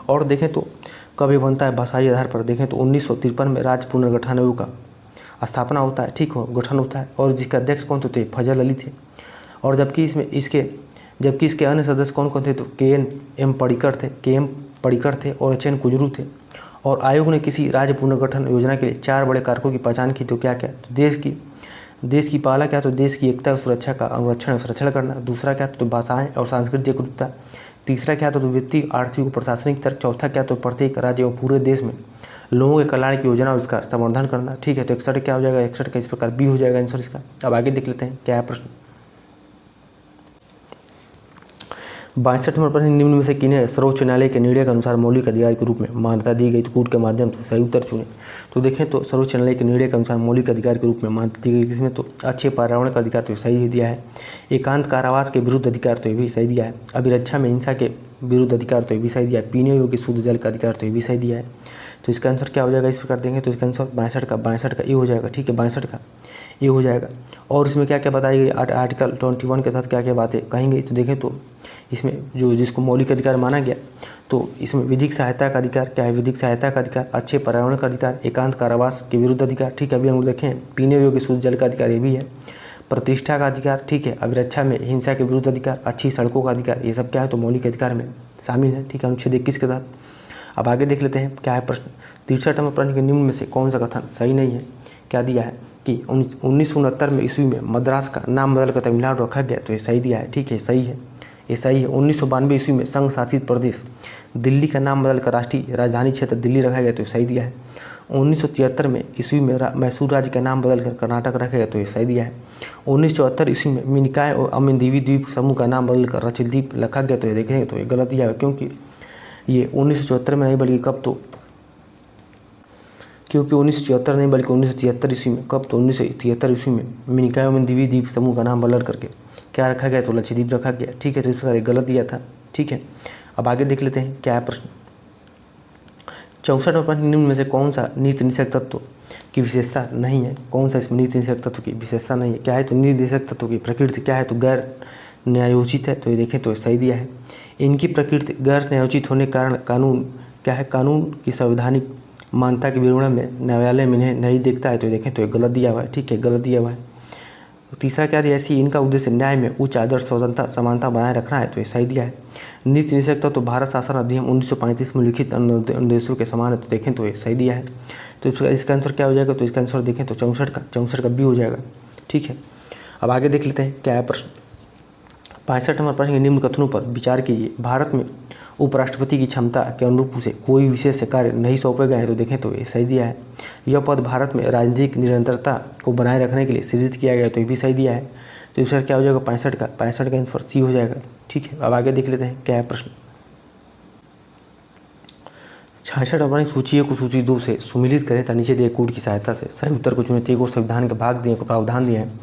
S1: और देखें तो कब ये बनता है, भाषाई आधार पर। देखें तो 1953 में राज्य पुनर्गठन आयोग का स्थापना होता है। ठीक हो, गठन होता है, और जिसके अध्यक्ष कौन थे, फजल अली थे। और जबकि इसके अन्य सदस्य कौन कौन थे, तो के.एम. पडिक्कर थे और एच.एन. कुजरू थे। और आयोग ने किसी राज्य पुनर्गठन योजना के लिए 4 बड़े कारकों की पहचान की। तो क्या क्या, तो देश की पहला क्या, तो देश की एकता और सुरक्षा का अनुरक्षण और संरक्षण करना। दूसरा क्या, तो भाषाएं और सांस्कृतिक एकरूपता। तीसरा क्या, तो वित्तीय, आर्थिक और प्रशासनिक तर्क। चौथा क्या, तो प्रत्येक राज्य और पूरे देश में लोगों के कल्याण की योजना और उसका संवर्धन करना। ठीक है, तो 61 क्या हो जाएगा, 61 का इस प्रकार बी हो जाएगा आंसर इसका। अब आगे देख लेते हैं क्या है प्रश्न। 62वां प्रश्न निम्न में से किन्हें सर्वोच्च न्यायालय के निर्णय के अनुसार मौलिक अधिकार के रूप में मान्यता दी गई। तो कूट के माध्यम से सही उत्तर चुने। तो देखें तो सर्वोच्च न्यायालय के निर्णय के अनुसार मौलिक अधिकार के रूप में मान्यता दी गई किसमें, तो अच्छे पर्यावरण का अधिकार, तो सही दिया है। एकांत कारावास के विरुद्ध अधिकार, तो ये भी सही दिया है। अभिरक्षा में हिंसा के विरुद्ध अधिकार, तो ये भी सही दिया है। पीने योग्य शुद्ध जल का अधिकार, तो ये भी सही दिया है। तो इसका आंसर क्या हो जाएगा, इस प्रकार देंगे तो इसका आंसर 62 का ए हो जाएगा। ठीक है, 62 का ए हो जाएगा। और इसमें क्या क्या बताई गई, आर्टिकल 21 के तहत क्या क्या बातें कहेंगे। तो देखें तो इसमें जो जिसको मौलिक अधिकार माना गया, तो इसमें विधिक सहायता का अधिकार क्या है, विधिक सहायता का अधिकार, अच्छे पर्यावरण का अधिकार, एकांत कारावास के विरुद्ध अधिकार। ठीक है, अभी हम लोग देखें पीने योग्य शुद्ध जल का अधिकार ये भी है। प्रतिष्ठा का अधिकार, ठीक है, अभिरक्षा में हिंसा के विरुद्ध अधिकार, अच्छी सड़कों का अधिकार, ये सब क्या है तो मौलिक अधिकार में शामिल है, ठीक है, अनुच्छेद 21 के तहत। अब आगे देख लेते हैं क्या है प्रश्न। 63 नंबर प्रश्न के निम्न में से कौन सा कथन सही नहीं है। क्या दिया है कि 1969 में ईस्वी में मद्रास का नाम बदलकर तमिलनाडु रखा गया, तो ये सही दिया है, ठीक है, सही है, ये सही है। 1992 ईस्वी में संघ शासित प्रदेश दिल्ली का नाम बदलकर राष्ट्रीय राजधानी क्षेत्र दिल्ली रखा गया, तो ये सही दिया है। 1973 में ईस्वी में मैसूर राज्य का नाम बदलकर कर्नाटक रखा गया, तो ये सही दिया है। 1974 ईस्वी में मिनिकॉय और अमिनदीवी द्वीप समूह का नाम बदलकर लक्षद्वीप रखा गया, तो ये देखेंगे तो ये गलत दिया है, क्योंकि ये 1974 में नहीं बल्कि कब तो क्योंकि 1974 नहीं बल्कि 1973 ईस्वी में, कब तो 1973 ईस्वी में मिनिकॉय और अमिनदीवी द्वीप समूह का नाम बदल करके क्या रखा गया तो लक्षद्वीप रखा गया, ठीक है, तो इस प्रकार गलत दिया था, ठीक है। अब आगे देख लेते हैं क्या है प्रश्न। 64 प्रश्न निम्न में से कौन सा नीति निषेध तत्व की विशेषता नहीं है। कौन सा इसमें नीति निषेध तत्व की विशेषता नहीं है। क्या है तो नीति निषेध तत्व की प्रकृति क्या है तो गैर न्यायोचित है, तो ये देखें तो सही दिया है। इनकी प्रकृति गैर न्यायोचित होने के कारण कानून क्या है, कानून की संवैधानिक मान्यता के विवरण में न्यायालय में इन्हें नहीं देखता है, तो ये देखें तो गलत दिया हुआ है, ठीक है, गलत दिया हुआ है। तीसरा क्या दिया, ऐसी इनका उद्देश्य न्याय में उच्च आदर्श स्वतंत्रता समानता बनाए रखना है, तो ये सही दिया है। नीति निषेध तो भारत शासन अधिनियम 1935 में लिखित अनुदेशों के समान है, तो देखें तो ये सही दिया है। तो इसका आंसर क्या हो जाएगा, तो इसका आंसर देखें तो 64 का बी हो जाएगा, ठीक है। अब आगे देख लेते हैं क्या है प्रश्न। 65 नंबर प्रश्न के निम्न कथनों पर विचार कीजिए। भारत में उपराष्ट्रपति की क्षमता के अनुरूप उसे कोई विशेष कार्य नहीं सौंपे गए हैं, तो देखें तो ये सही दिया है। यह पद भारत में राजनीतिक निरंतरता को बनाए रखने के लिए सृजित किया गया, तो ये भी सही दिया है। तो इसका क्या हो जाएगा 65 का आंसर सी हो जाएगा, ठीक है। अब आगे देख लेते हैं क्या है प्रश्न। 66 अपनी सूची को सूची 2 से सुमिलित करें तथा नीचे दिए कोड की सहायता से सही उत्तर को चुनें। एक और संविधान के भाग दिए प्रावधान दिए हैं,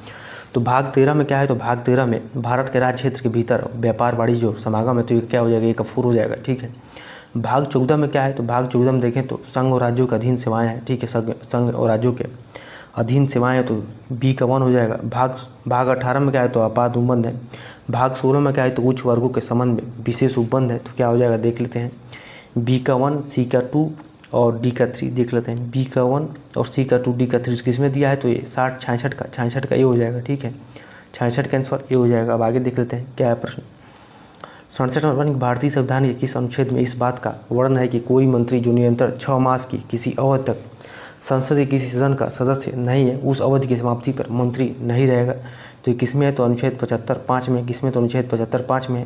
S1: तो भाग 13 में क्या है, तो भाग 13 में भारत के राज्य क्षेत्र के भीतर व्यापार वाणिज्य जो समागम है, तो ये क्या हो जाएगा, ये कफूर हो जाएगा, ठीक है। भाग 14 में क्या है, तो भाग 14 में देखें तो संघ और राज्यों के अधीन सेवाएं हैं, ठीक है, संघ और राज्यों के अधीन सेवाएं, तो बी का 1 हो जाएगा। भाग 18 में क्या है, तो आपात उपबंध है। भाग 16 में क्या है, तो उच्च वर्गों के संबंध में विशेष उपबंध है, तो क्या हो जाएगा देख लेते हैं। बी का 1, सी का 2 और डी का 3 देख लेते हैं। बी का 1 और सी का 2 डी का 3 किसमें दिया है, तो ये 66 का ये हो जाएगा, ठीक है, 66 का आंसर ये हो जाएगा। अब आगे देख लेते हैं क्या है प्रश्न। 67 नंबर भारतीय संविधान के किस अनुच्छेद में इस बात का वर्णन है कि कोई मंत्री जो निरंतर 6 मास की किसी अवधि तक संसद के किसी सदन का सदस्य नहीं है, उस अवधि की समाप्ति पर मंत्री नहीं रहेगा, तो ये किसमें है, तो अनुच्छेद 75(5) में। किसमें, तो अनुच्छेद 75(5) में।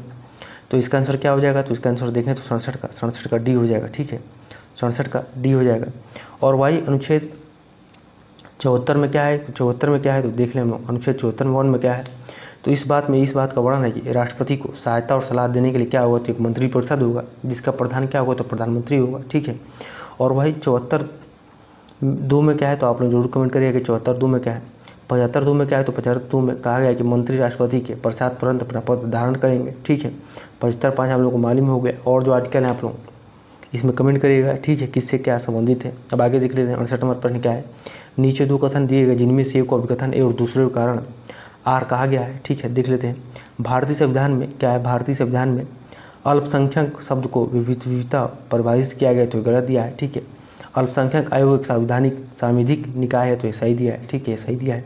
S1: तो इसका आंसर क्या हो जाएगा, तो इसका आंसर देखें तो 67 का डी हो जाएगा, ठीक है, 67 का डी हो जाएगा। और वही अनुच्छेद 74 में क्या है, 74 में क्या है, तो देख लें हम लोग अनुच्छेद 74 में 1 में क्या है, तो इस बात का वर्णन है कि राष्ट्रपति को सहायता और सलाह देने के लिए क्या होगा, तो एक मंत्रिपरिषद होगा जिसका प्रधान क्या होगा, तो प्रधानमंत्री होगा, ठीक है। और वही 74(2) में क्या है, तो आप लोग जरूर कमेंट करिएगा कि 74(2) में क्या है। 75(2) में क्या है, तो 75(2) में कहा गया कि मंत्री राष्ट्रपति के प्रसाद तुरंत अपना पद धारण करेंगे, ठीक है। 75(5) हम लोग को मालूम हो गया। और जो आर्टिकल है आप लोग इसमें कमेंट करिएगा, ठीक है, किससे क्या संबंधित है। अब आगे देख लेते हैं 68 नंबर प्रश्न क्या है। नीचे 2 कथन दिए गए जिनमें से एक को अभिकथन ए और दूसरे को कारण आर कहा गया है, ठीक है, देख लेते हैं। भारतीय संविधान में क्या है, भारतीय संविधान में अल्पसंख्यक शब्द को विविधता परिभाषित किया गया, तो गलत दिया है, ठीक है। अल्पसंख्यक आयोग एक सांविधिक निकाय है, तो ये सही दिया है, ठीक है, सही दिया है।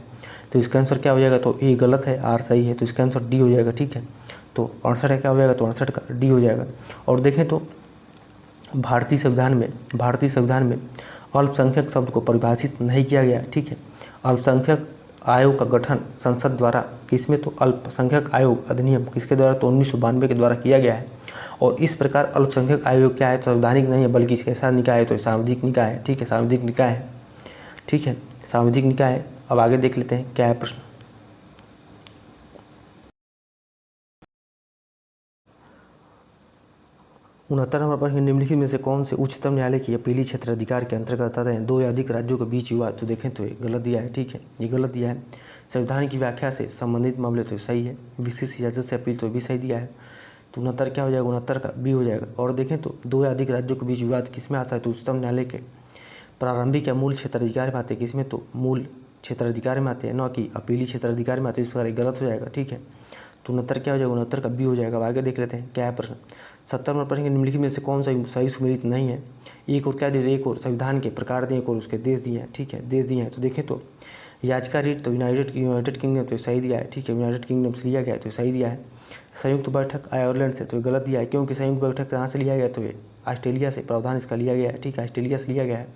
S1: तो इसका आंसर क्या हो जाएगा, तो ये गलत है, आर सही है, तो इसका आंसर डी हो जाएगा, ठीक है। तो 68 क्या हो जाएगा, तो 68 का डी हो जाएगा। और देखें तो भारतीय संविधान में अल्पसंख्यक शब्द को परिभाषित नहीं किया गया, ठीक है। अल्पसंख्यक आयोग का गठन संसद द्वारा किसमें, तो अल्पसंख्यक आयोग अधिनियम किसके द्वारा, तो 1992 के द्वारा किया गया है। और इस प्रकार अल्पसंख्यक आयोग क्या है, तो संवैधानिक नहीं है बल्कि इसके साथ निकाय है, तो सामुदायिक निकाय है, ठीक है, सामुदायिक निकाय है, ठीक है, सामुदायिक निकाय है। अब आगे देख लेते हैं क्या है प्रश्न। 69 नंबर प्रश्न निम्नलिखित में से कौन से उच्चतम न्यायालय की अपीली क्षेत्राधिकार के अंतर्गत आते हैं। 2 या अधिक राज्यों के बीच विवाद, तो देखें तो ये गलत दिया है, ठीक है, ये गलत दिया है। संविधान की व्याख्या से संबंधित मामले, तो सही है। विशेष इजाजत से अपील, तो भी सही दिया है। तो 69 क्या हो जाएगा, 69 का बी हो जाएगा। और देखें तो 2 या अधिक राज्यों के बीच विवाद किस में आता है, तो उच्चतम न्यायालय के प्रारंभिक या मूल क्षेत्राधिकार में आते हैं, किसमें, तो मूल क्षेत्राधिकार में आते हैं, न कि अपीली क्षेत्राधिकार में आते हैं, इस प्रकार गलत हो जाएगा, ठीक है। तो 69 क्या हो जाएगा, 69 का बी हो जाएगा। अब आगे देख लेते हैं क्या है प्रश्न। 70 नंबर प्रश्न के निम्नलिखित में से कौन सा सही सुमेलित नहीं है। एक और क्या दिए, एक और संविधान के प्रकार दिए, एक और उसके देश दिए हैं, ठीक है, देश दिए हैं। तो देखें तो याचिका रीट तो यूनाइटेड किंगडम तो सही दिया है, ठीक है, यूनाइटेड किंगडम से लिया गया है तो सही दिया है। संयुक्त बैठक आयरलैंड से तो गलत दिया है, क्योंकि संयुक्त बैठक कहाँ से लिया गया तो ये ऑस्ट्रेलिया से प्रावधान इसका लिया गया है, ठीक है, ऑस्ट्रेलिया से लिया गया है।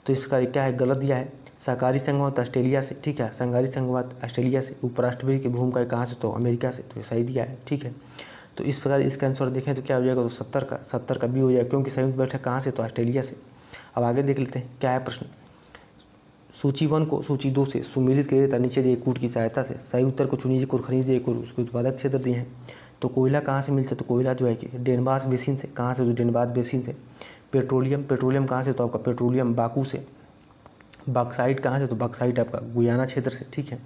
S1: तो इस प्रकार क्या है, गलत दिया है। सहकारी संघवाद ऑस्ट्रेलिया से, ठीक है, सहकारी संघवाद ऑस्ट्रेलिया से। उपराष्ट्रपति की भूमिका कहाँ से तो अमेरिका से, तो ये सही दिया है, ठीक है। तो इस प्रकार इसका आंसर देखें तो क्या हो जाएगा, तो 70 का बी हो जाएगा, क्योंकि संयुक्त बैठक कहाँ से तो ऑस्ट्रेलिया से। अब आगे देख लेते हैं क्या है प्रश्न। सूची 1 को सूची 2 से सुमेलित किया जाता नीचे दिए कूट की सहायता से। सही उत्तर को चुनिए और खनिज एक और उसके उत्पादक क्षेत्र दिए हैं। तो कोयला कहाँ से मिलता है, तो कोयला जो है कि डेनबास बेसिन से। कहाँ से, तो डेनबास बेसिन से। पेट्रोलियम कहाँ से, तो आपका पेट्रोलियम बाकू से। बॉक्साइट कहाँ से, तो बॉक्साइट आपका गुयाना क्षेत्र से, ठीक है।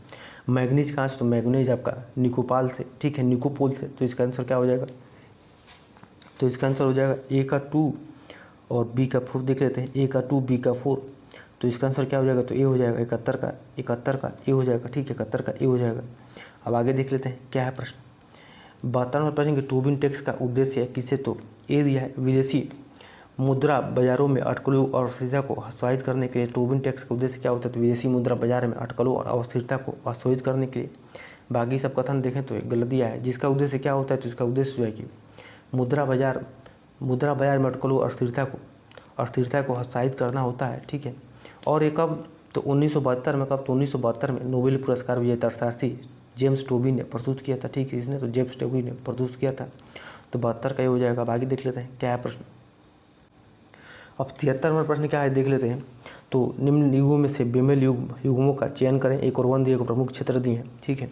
S1: मैग्नीज कहाँ से, तो मैग्नीज आपका निकोपाल से, ठीक है, निकोपोल से। तो इसका आंसर क्या हो जाएगा, तो इसका आंसर हो जाएगा ए का 2 और बी का 4 देख लेते हैं। ए का 2 बी का 4, तो इसका आंसर क्या हो जाएगा, तो ए हो जाएगा। 71 का ए हो जाएगा, ठीक है, 71 का ए हो जाएगा। अब आगे देख लेते हैं क्या है प्रश्न। 72 नंबर प्रश्न कि टोबिन टैक्स का उद्देश्य है किसे, तो ए दिया है विदेशी मुद्रा बाजारों में अटकलों और अस्थिरता को हतोत्साहित करने के लिए। टोबिन टैक्स का उद्देश्य क्या होता है, तो विदेशी मुद्रा बाजार में अटकलों और अस्थिरता को हतोत्साहित करने के लिए। बाकी सब कथन देखें तो गलत दिया है। जिसका उद्देश्य क्या होता है, तो इसका उद्देश्य जो है कि मुद्रा बाजार में अटकलों और अस्थिरता को हतोत्साहित करना होता है, ठीक है। और ये कब, तो 1972 में। कब, तो 1972 में नोबेल पुरस्कार विजेता अर्थशास्त्री जेम्स टोबिन ने प्रस्तुत किया था, ठीक है, इसने तो जेम्स टोबिन ने प्रस्तुत किया था। तो 72 का ये हो जाएगा। बाकी देख लेते हैं क्या है प्रश्न। अब 73 नंबर प्रश्न क्या है देख लेते हैं। तो निम्न युगों में से बेमेल युग्मों का चयन करें। एक और वन दिए को प्रमुख क्षेत्र दिए हैं, ठीक है।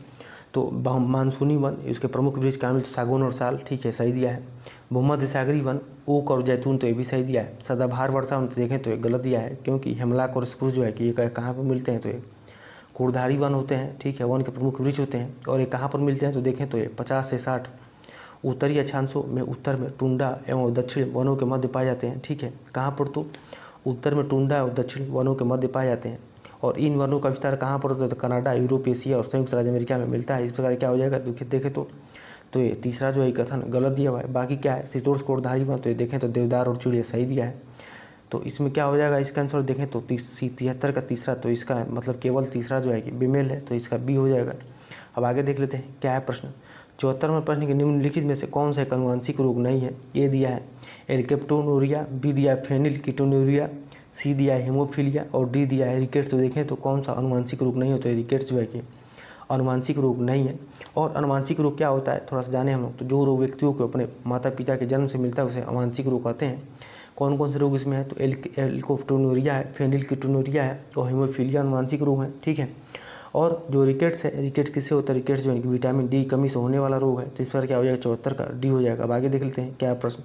S1: तो मानसूनी वन, इसके प्रमुख वृक्ष कामिल सागौन और साल, ठीक है, सही दिया है। भूमध्य सागरी वन, ओक और जैतून, तो ये भी सही दिया है। सदाबहार वर्षा वन तो देखें तो ये गलत दिया है, क्योंकि हेमलाक और स्प्रूस जो है कि ये कहाँ पर मिलते हैं, तो ये कोरधारी वन होते हैं, ठीक है, वन के प्रमुख वृक्ष होते हैं। और ये कहाँ पर मिलते हैं, तो देखें तो ये 50 से 60 उत्तरी अक्षांशों में, उत्तर में टुंडा एवं दक्षिण वनों के मध्य पाए जाते हैं, ठीक है। कहाँ पर, तो उत्तर में टुंडा और दक्षिण वनों के मध्य पाए जाते हैं। और इन वनों का विस्तार कहाँ पर होता है, तो कनाडा, यूरोप, एशिया और संयुक्त राज्य अमेरिका में मिलता है। इस प्रकार क्या हो जाएगा, देखें तो ये तीसरा जो है कथन गलत दिया हुआ है। बाकी क्या है, शीतोष्ण कोरधारी वन, तो ये देखें तो देवदार और चिड़िया सही दिया है। तो इसमें क्या हो जाएगा, इसका आंसर देखें तो 73 का तीसरा, तो इसका मतलब केवल तीसरा जो है कि बेमेल है, तो इसका बी हो जाएगा। अब आगे देख लेते हैं क्या है प्रश्न। 74 नंबर प्रश्न के निम्नलिखित में से कौन सा एक आनुवंशिक रोग नहीं है। ए दिया है एल्केप्टोनूरिया, बी दिया है फेनिलकीटोनूरिया, सी दिया है हेमोफीलिया और डी दिया है रिकेट्स। तो देखें तो कौन सा आनुवंशिक रोग नहीं है, तो रिकेट्स जो है कि आनुवंशिक रोग नहीं है। और आनुवंशिक रोग क्या होता है थोड़ा सा जाने हम लोग। तो जो रोग व्यक्तियों को अपने माता पिता के जन्म से मिलता है उसे आनुवंशिक रोग कहते हैं। कौन कौन से रोग इसमें है, तो एल्केप्टोनूरिया है, फेनिलकीटोनूरिया है और हेमोफीलिया आनुवंशिक रोग है, ठीक है। और जो रिकेट्स है, रिकेट्स किससे होता है, रिकेट्स जो है कि विटामिन डी कमी से होने वाला रोग है। तो इस पर क्या हो जाएगा, 74 का डी हो जाएगा। अब आगे देख लेते हैं क्या है प्रश्न।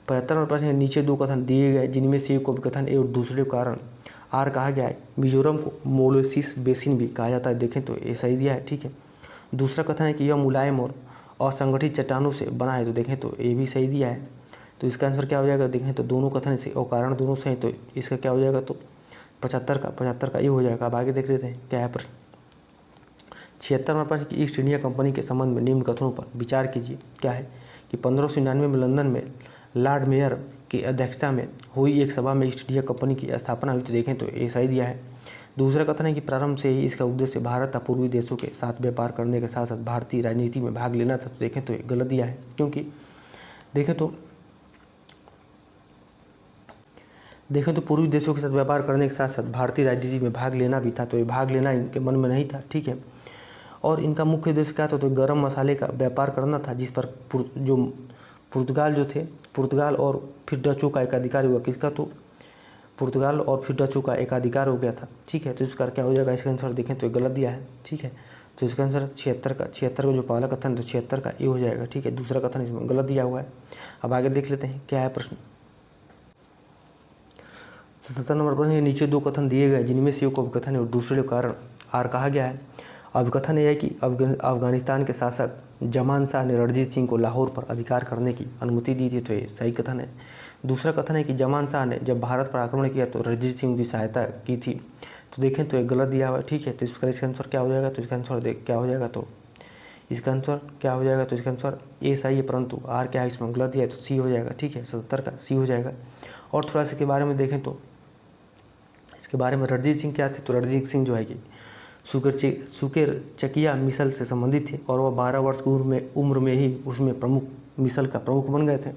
S1: 75 नंबर प्रश्न है नीचे दो कथन दिए गए जिनमें से एक को कथन ए और दूसरे कारण आर कहा गया है। मिजोरम को मोलोसिस बेसिन भी कहा जाता है, देखें तो ये सही दिया है, ठीक है। दूसरा कथन है कि यह मुलायम और असंगठित चट्टानों से बना है, तो देखें तो ये भी सही दिया है। तो इसका आंसर क्या हो जाएगा, देखें तो दोनों कथन से और कारण दोनों से हैं, तो इसका क्या हो जाएगा, तो 75 का ये हो जाएगा। अब आगे देख लेते हैं क्या है प्रश्न। 76 नंबर प्रश्न की ईस्ट इंडिया कंपनी के संबंध में निम्न कथनों पर विचार कीजिए। क्या है कि 1599 में लंदन में लॉर्ड मेयर की अध्यक्षता में हुई एक सभा में ईस्ट इंडिया कंपनी की स्थापना हुई, तो देखें तो ये सही दिया है। दूसरा कथन है कि प्रारंभ से ही इसका उद्देश्य भारत और पूर्वी देशों के साथ व्यापार करने के साथ साथ भारतीय राजनीति में भाग लेना था, तो देखें तो ये गलत दिया है। क्योंकि देखें तो पूर्वी देशों के साथ व्यापार करने के साथ साथ भारतीय राजनीति में भाग लेना भी था, तो ये भाग लेना इनके मन में नहीं था, ठीक है। और इनका मुख्य उद्देश्य क्या था, तो गरम मसाले का व्यापार करना था, जिस पर जो पुर्तगाल और फिर डचों का एकाधिकार हुआ। किसका, तो पुर्तगाल और फिर डचों का एकाधिकार हो गया था, ठीक है। तो इसका क्या हो जाएगा, इसका आंसर देखें तो गलत दिया है, ठीक है। तो इसका आंसर 76 का जो पहला कथन तो 76 का ये हो जाएगा, ठीक है। दूसरा कथन इसमें गलत दिया हुआ है। अब आगे देख लेते हैं क्या है प्रश्न। 77 नंबर प्रश्न नीचे दो कथन दिए गए जिनमें से एक को अभिकथन है और दूसरे को कारण आर कहा गया है। अभिकथन यह है कि अफगानिस्तान के शासक जमान शाह ने रणजीत सिंह को लाहौर पर अधिकार करने की अनुमति दी थी, तो ये सही कथन है। दूसरा कथन है कि जमान शाह ने जब भारत पर आक्रमण किया तो रणजीत सिंह की सहायता की थी, तो देखें तो ये गलत दिया हुआ है, ठीक है। तो इस प्रकार इसका आंसर क्या हो जाएगा, तो इसका आंसर क्या हो जाएगा, तो इसका आंसर क्या हो जाएगा, तो इसका आंसर ए सही है, परंतु आर क्या है इसमें गलत दिया है, तो सी हो जाएगा, ठीक है। 77 का सी हो जाएगा। और थोड़ा सा के बारे में देखें तो इसके बारे में रणजीत सिंह क्या थे, तो रणजीत सिंह जो है कि सुकेर चकिया मिसल से संबंधित थे और वह 12 वर्ष की उम्र में ही उसमें मिसल का प्रमुख बन गए थे।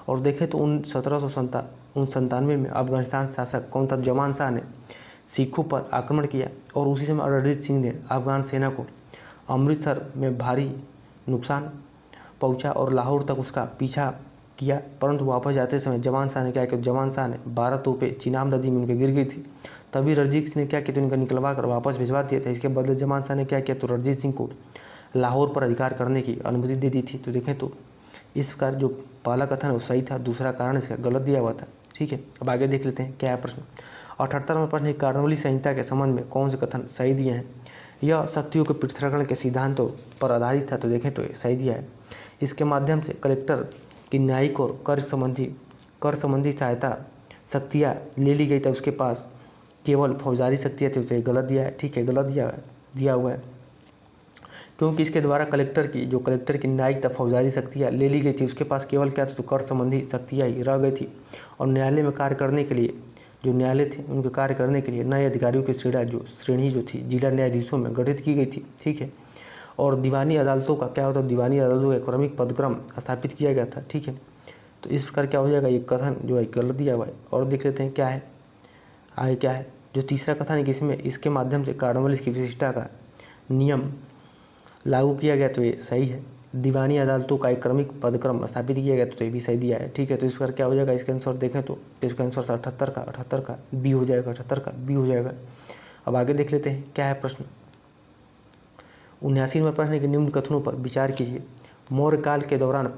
S1: और देखें तो 1797 में अफगानिस्तान शासक कौन था, जमान शाह ने सिखों पर आक्रमण किया और उसी समय रणजीत सिंह ने अफगान सेना को अमृतसर में भारी नुकसान पहुंचा और लाहौर तक उसका पीछा किया, परंतु वापस जाते समय जमान शाह ने क्या किया, जमान शाह ने 12 तोपें चिनाब नदी में उनके गिर गई थी। तभी रणजीत सिंह ने क्या किया, तो उनका निकलवा कर वापस भिजवा दिया था। इसके बदले जमान शाह ने क्या किया, तो रणजीत सिंह को लाहौर पर अधिकार करने की अनुमति दे दी थी। तो देखें तो इस प्रकार जो पहला कथन है वो सही था, दूसरा कारण इसका गलत दिया हुआ था। ठीक है, अब आगे देख लेते हैं क्या है प्रश्न। 78वां प्रश्न, कार्नवाली संहिता के संबंध में कौन से कथन सही दिए हैं। यह शक्तियों के पृथक्करण के सिद्धांतों पर आधारित था। तो देखें तो सही दिया है। इसके माध्यम से कलेक्टर की न्यायिक और कर संबंधी सहायता शक्तियाँ ले ली गई था, उसके पास केवल फौजदारी शक्तियाँ थी। तो ये गलत दिया है। ठीक है, गलत दिया हुआ है, क्योंकि इसके द्वारा कलेक्टर की न्यायिक तथा फौजदारी शक्तियाँ ले ली गई थी, उसके पास केवल क्या था, तो कर संबंधी शक्तियाँ ही रह गई थी। और न्यायालय में कार्य करने के लिए जो न्यायालय थे उनके कार्य करने के लिए नए अधिकारियों की श्रेणी जो थी जिला न्यायाधीशों में गठित की गई थी। ठीक है, और दीवानी अदालतों का क्या होता है, दीवानी अदालतों का क्रमिक पदक्रम स्थापित किया गया था। ठीक है, तो इस प्रकार क्या हो जाएगा, ये कथन जो है गलत दिया हुआ है। और देख लेते हैं क्या है आगे क्या है। जो तीसरा कथन है कि इसके माध्यम से कार्नवालिस की विशिष्टता का नियम लागू किया गया, तो ये सही है। दीवानी अदालतों का एक क्रमिक पदक्रम स्थापित किया गया, तो ये भी सही दिया है। ठीक है, तो इस प्रकार क्या हो जाएगा, इसका आंसर देखें तो इसका आंसर 78 का बी हो जाएगा, 78 का बी हो जाएगा। अब आगे देख लेते हैं क्या है प्रश्न। 79वां प्रश्न है कि निम्न कथनों पर विचार कीजिए। मौर्य काल के दौरान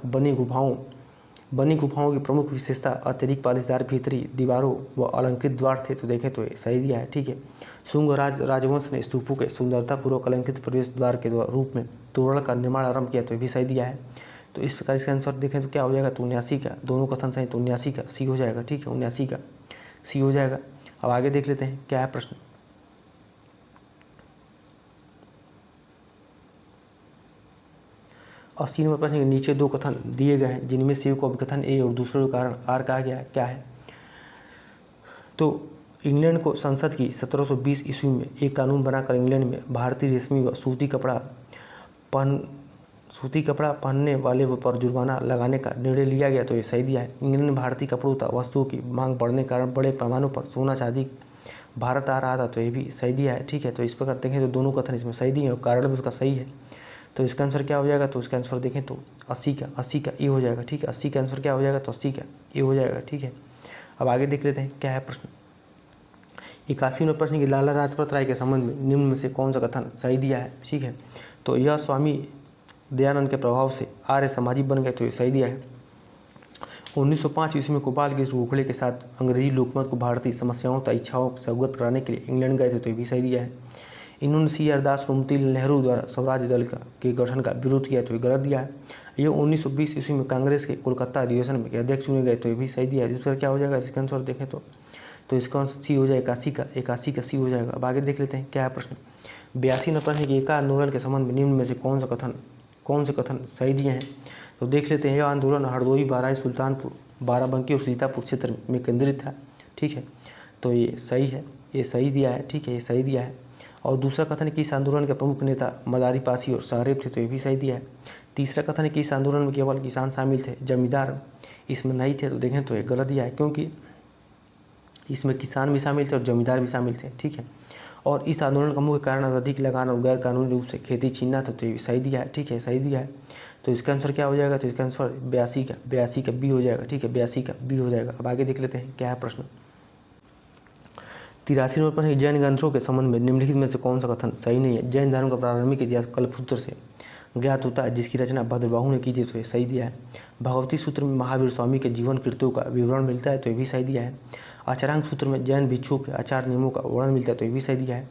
S1: बनी गुफाओं की प्रमुख विशेषता अत्यधिक पालीदार भीतरी दीवारों व अलंकृत द्वार थे। तो देखें तो ये सही दिया है। ठीक है, शुंग राजवंश ने स्तूपों के सुंदरतापूर्वक अलंकृत प्रवेश द्वार के रूप में तोरण का निर्माण आरंभ किया। तो ये भी सही दिया है। तो इस प्रकार इसका आंसर देखें तो क्या हो जाएगा, तो 79 का, दोनों कथन सही, तो 79 का सी हो जाएगा। ठीक है, 79 का सी हो जाएगा। अब आगे देख लेते हैं क्या है प्रश्न। 80वां प्रश्न के नीचे दो कथन दिए गए हैं, जिनमें से एक को अभिकथन ए और दूसरे को कारण आर कहा गया है, क्या है। तो इंग्लैंड को संसद की 1720 ईस्वी में एक कानून बनाकर इंग्लैंड में भारतीय रेशमी व सूती कपड़ा पहनने वाले पर जुर्माना लगाने का निर्णय लिया गया। तो ये सही दिया है। इंग्लैंड में भारतीय कपड़ों तथा वस्तुओं की मांग बढ़ने के कारण बड़े पैमानों पर सोना चांदी भारत आ रहा था। तो ये भी सही दिया है। ठीक है, तो इस प्रकार देखें तो दोनों कथन इसमें सही दिए और कारण भी उसका सही है। तो इसका आंसर क्या हो जाएगा, तो इसका आंसर देखें तो 80 का ए हो जाएगा। ठीक है, 80 का आंसर क्या हो जाएगा, तो 80 का ए हो जाएगा। ठीक है, अब आगे देख लेते हैं क्या है प्रश्न। 81वां प्रश्न कि लाला लाजपत राय के संबंध में निम्न में से कौन सा कथन सही दिया है। ठीक है, तो यह स्वामी दयानंद के प्रभाव से आर्य समाजी बन गए। तो ये सही दिया है। 1905 ईस्वी में गोपाल कृष्ण गोखले के साथ अंग्रेजी लोकमत को भारतीय समस्याओं तथा इच्छाओं से अवगत कराने के लिए इंग्लैंड गए थे। तो ये भी सही दिया है। इन्होंने CR दास और मोतीलाल नेहरू द्वारा स्वराज दल के गठन का विरोध किया। तो ये गलत दिया है। ये 1920 ईस्वी में कांग्रेस के कोलकाता अधिवेशन में अध्यक्ष चुने गए। तो ये भी सही दिया है। जिस पर क्या हो जाएगा, इसका आंसर देखें तो इसका सी हो जाएगा 81 का सी हो जाएगा। अब आगे देख लेते हैं क्या है प्रश्न। 82वां प्रश्न कि एका आंदोलन के संबंध में निम्न में से कौन से कथन सही दिए हैं। तो देख लेते हैं। यह आंदोलन हरदोई, बाराई, सुल्तानपुर, बाराबंकी और सीतापुर क्षेत्र में केंद्रित था। ठीक है, तो ये सही है, ये सही दिया है। ठीक है, ये सही दिया है। और दूसरा कथन है कि इस आंदोलन के प्रमुख नेता मदारी पासी और साहेब थे। तो ये भी सही दिया है। तीसरा कथन है कि इस आंदोलन में केवल किसान शामिल थे, जमींदार इसमें नहीं थे। तो देखें तो ये गलत दिया है, क्योंकि इसमें किसान भी शामिल थे और जमींदार भी शामिल थे। ठीक है, और इस आंदोलन का मुख्य कारण अधिक लगान और गैर कानूनी रूप से खेती छीनना था। तो ये सही दिया है। ठीक है, सही दिया है। तो इसका आंसर क्या हो जाएगा, तो इसका आंसर 82 का बी हो जाएगा। ठीक है, 82 का बी हो जाएगा। अब आगे देख लेते हैं क्या है प्रश्न। 83वां प्रश्न जैन ग्रंथों के संबंध में निम्नलिखित में से कौन सा कथन सही नहीं है। जैन धर्म का प्रारंभिक इतिहास कल्पसूत्र से ज्ञात होता है, जिसकी रचना भद्रबाहु ने की थी। तो ये सही दिया है। भगवती सूत्र में महावीर स्वामी के जीवन कृत्यों का विवरण मिलता है। तो ये भी सही दिया है। आचारांक सूत्र में जैन भिक्षुओं के आचार नियमों का वर्णन मिलता है। तो ये भी सही दिया है।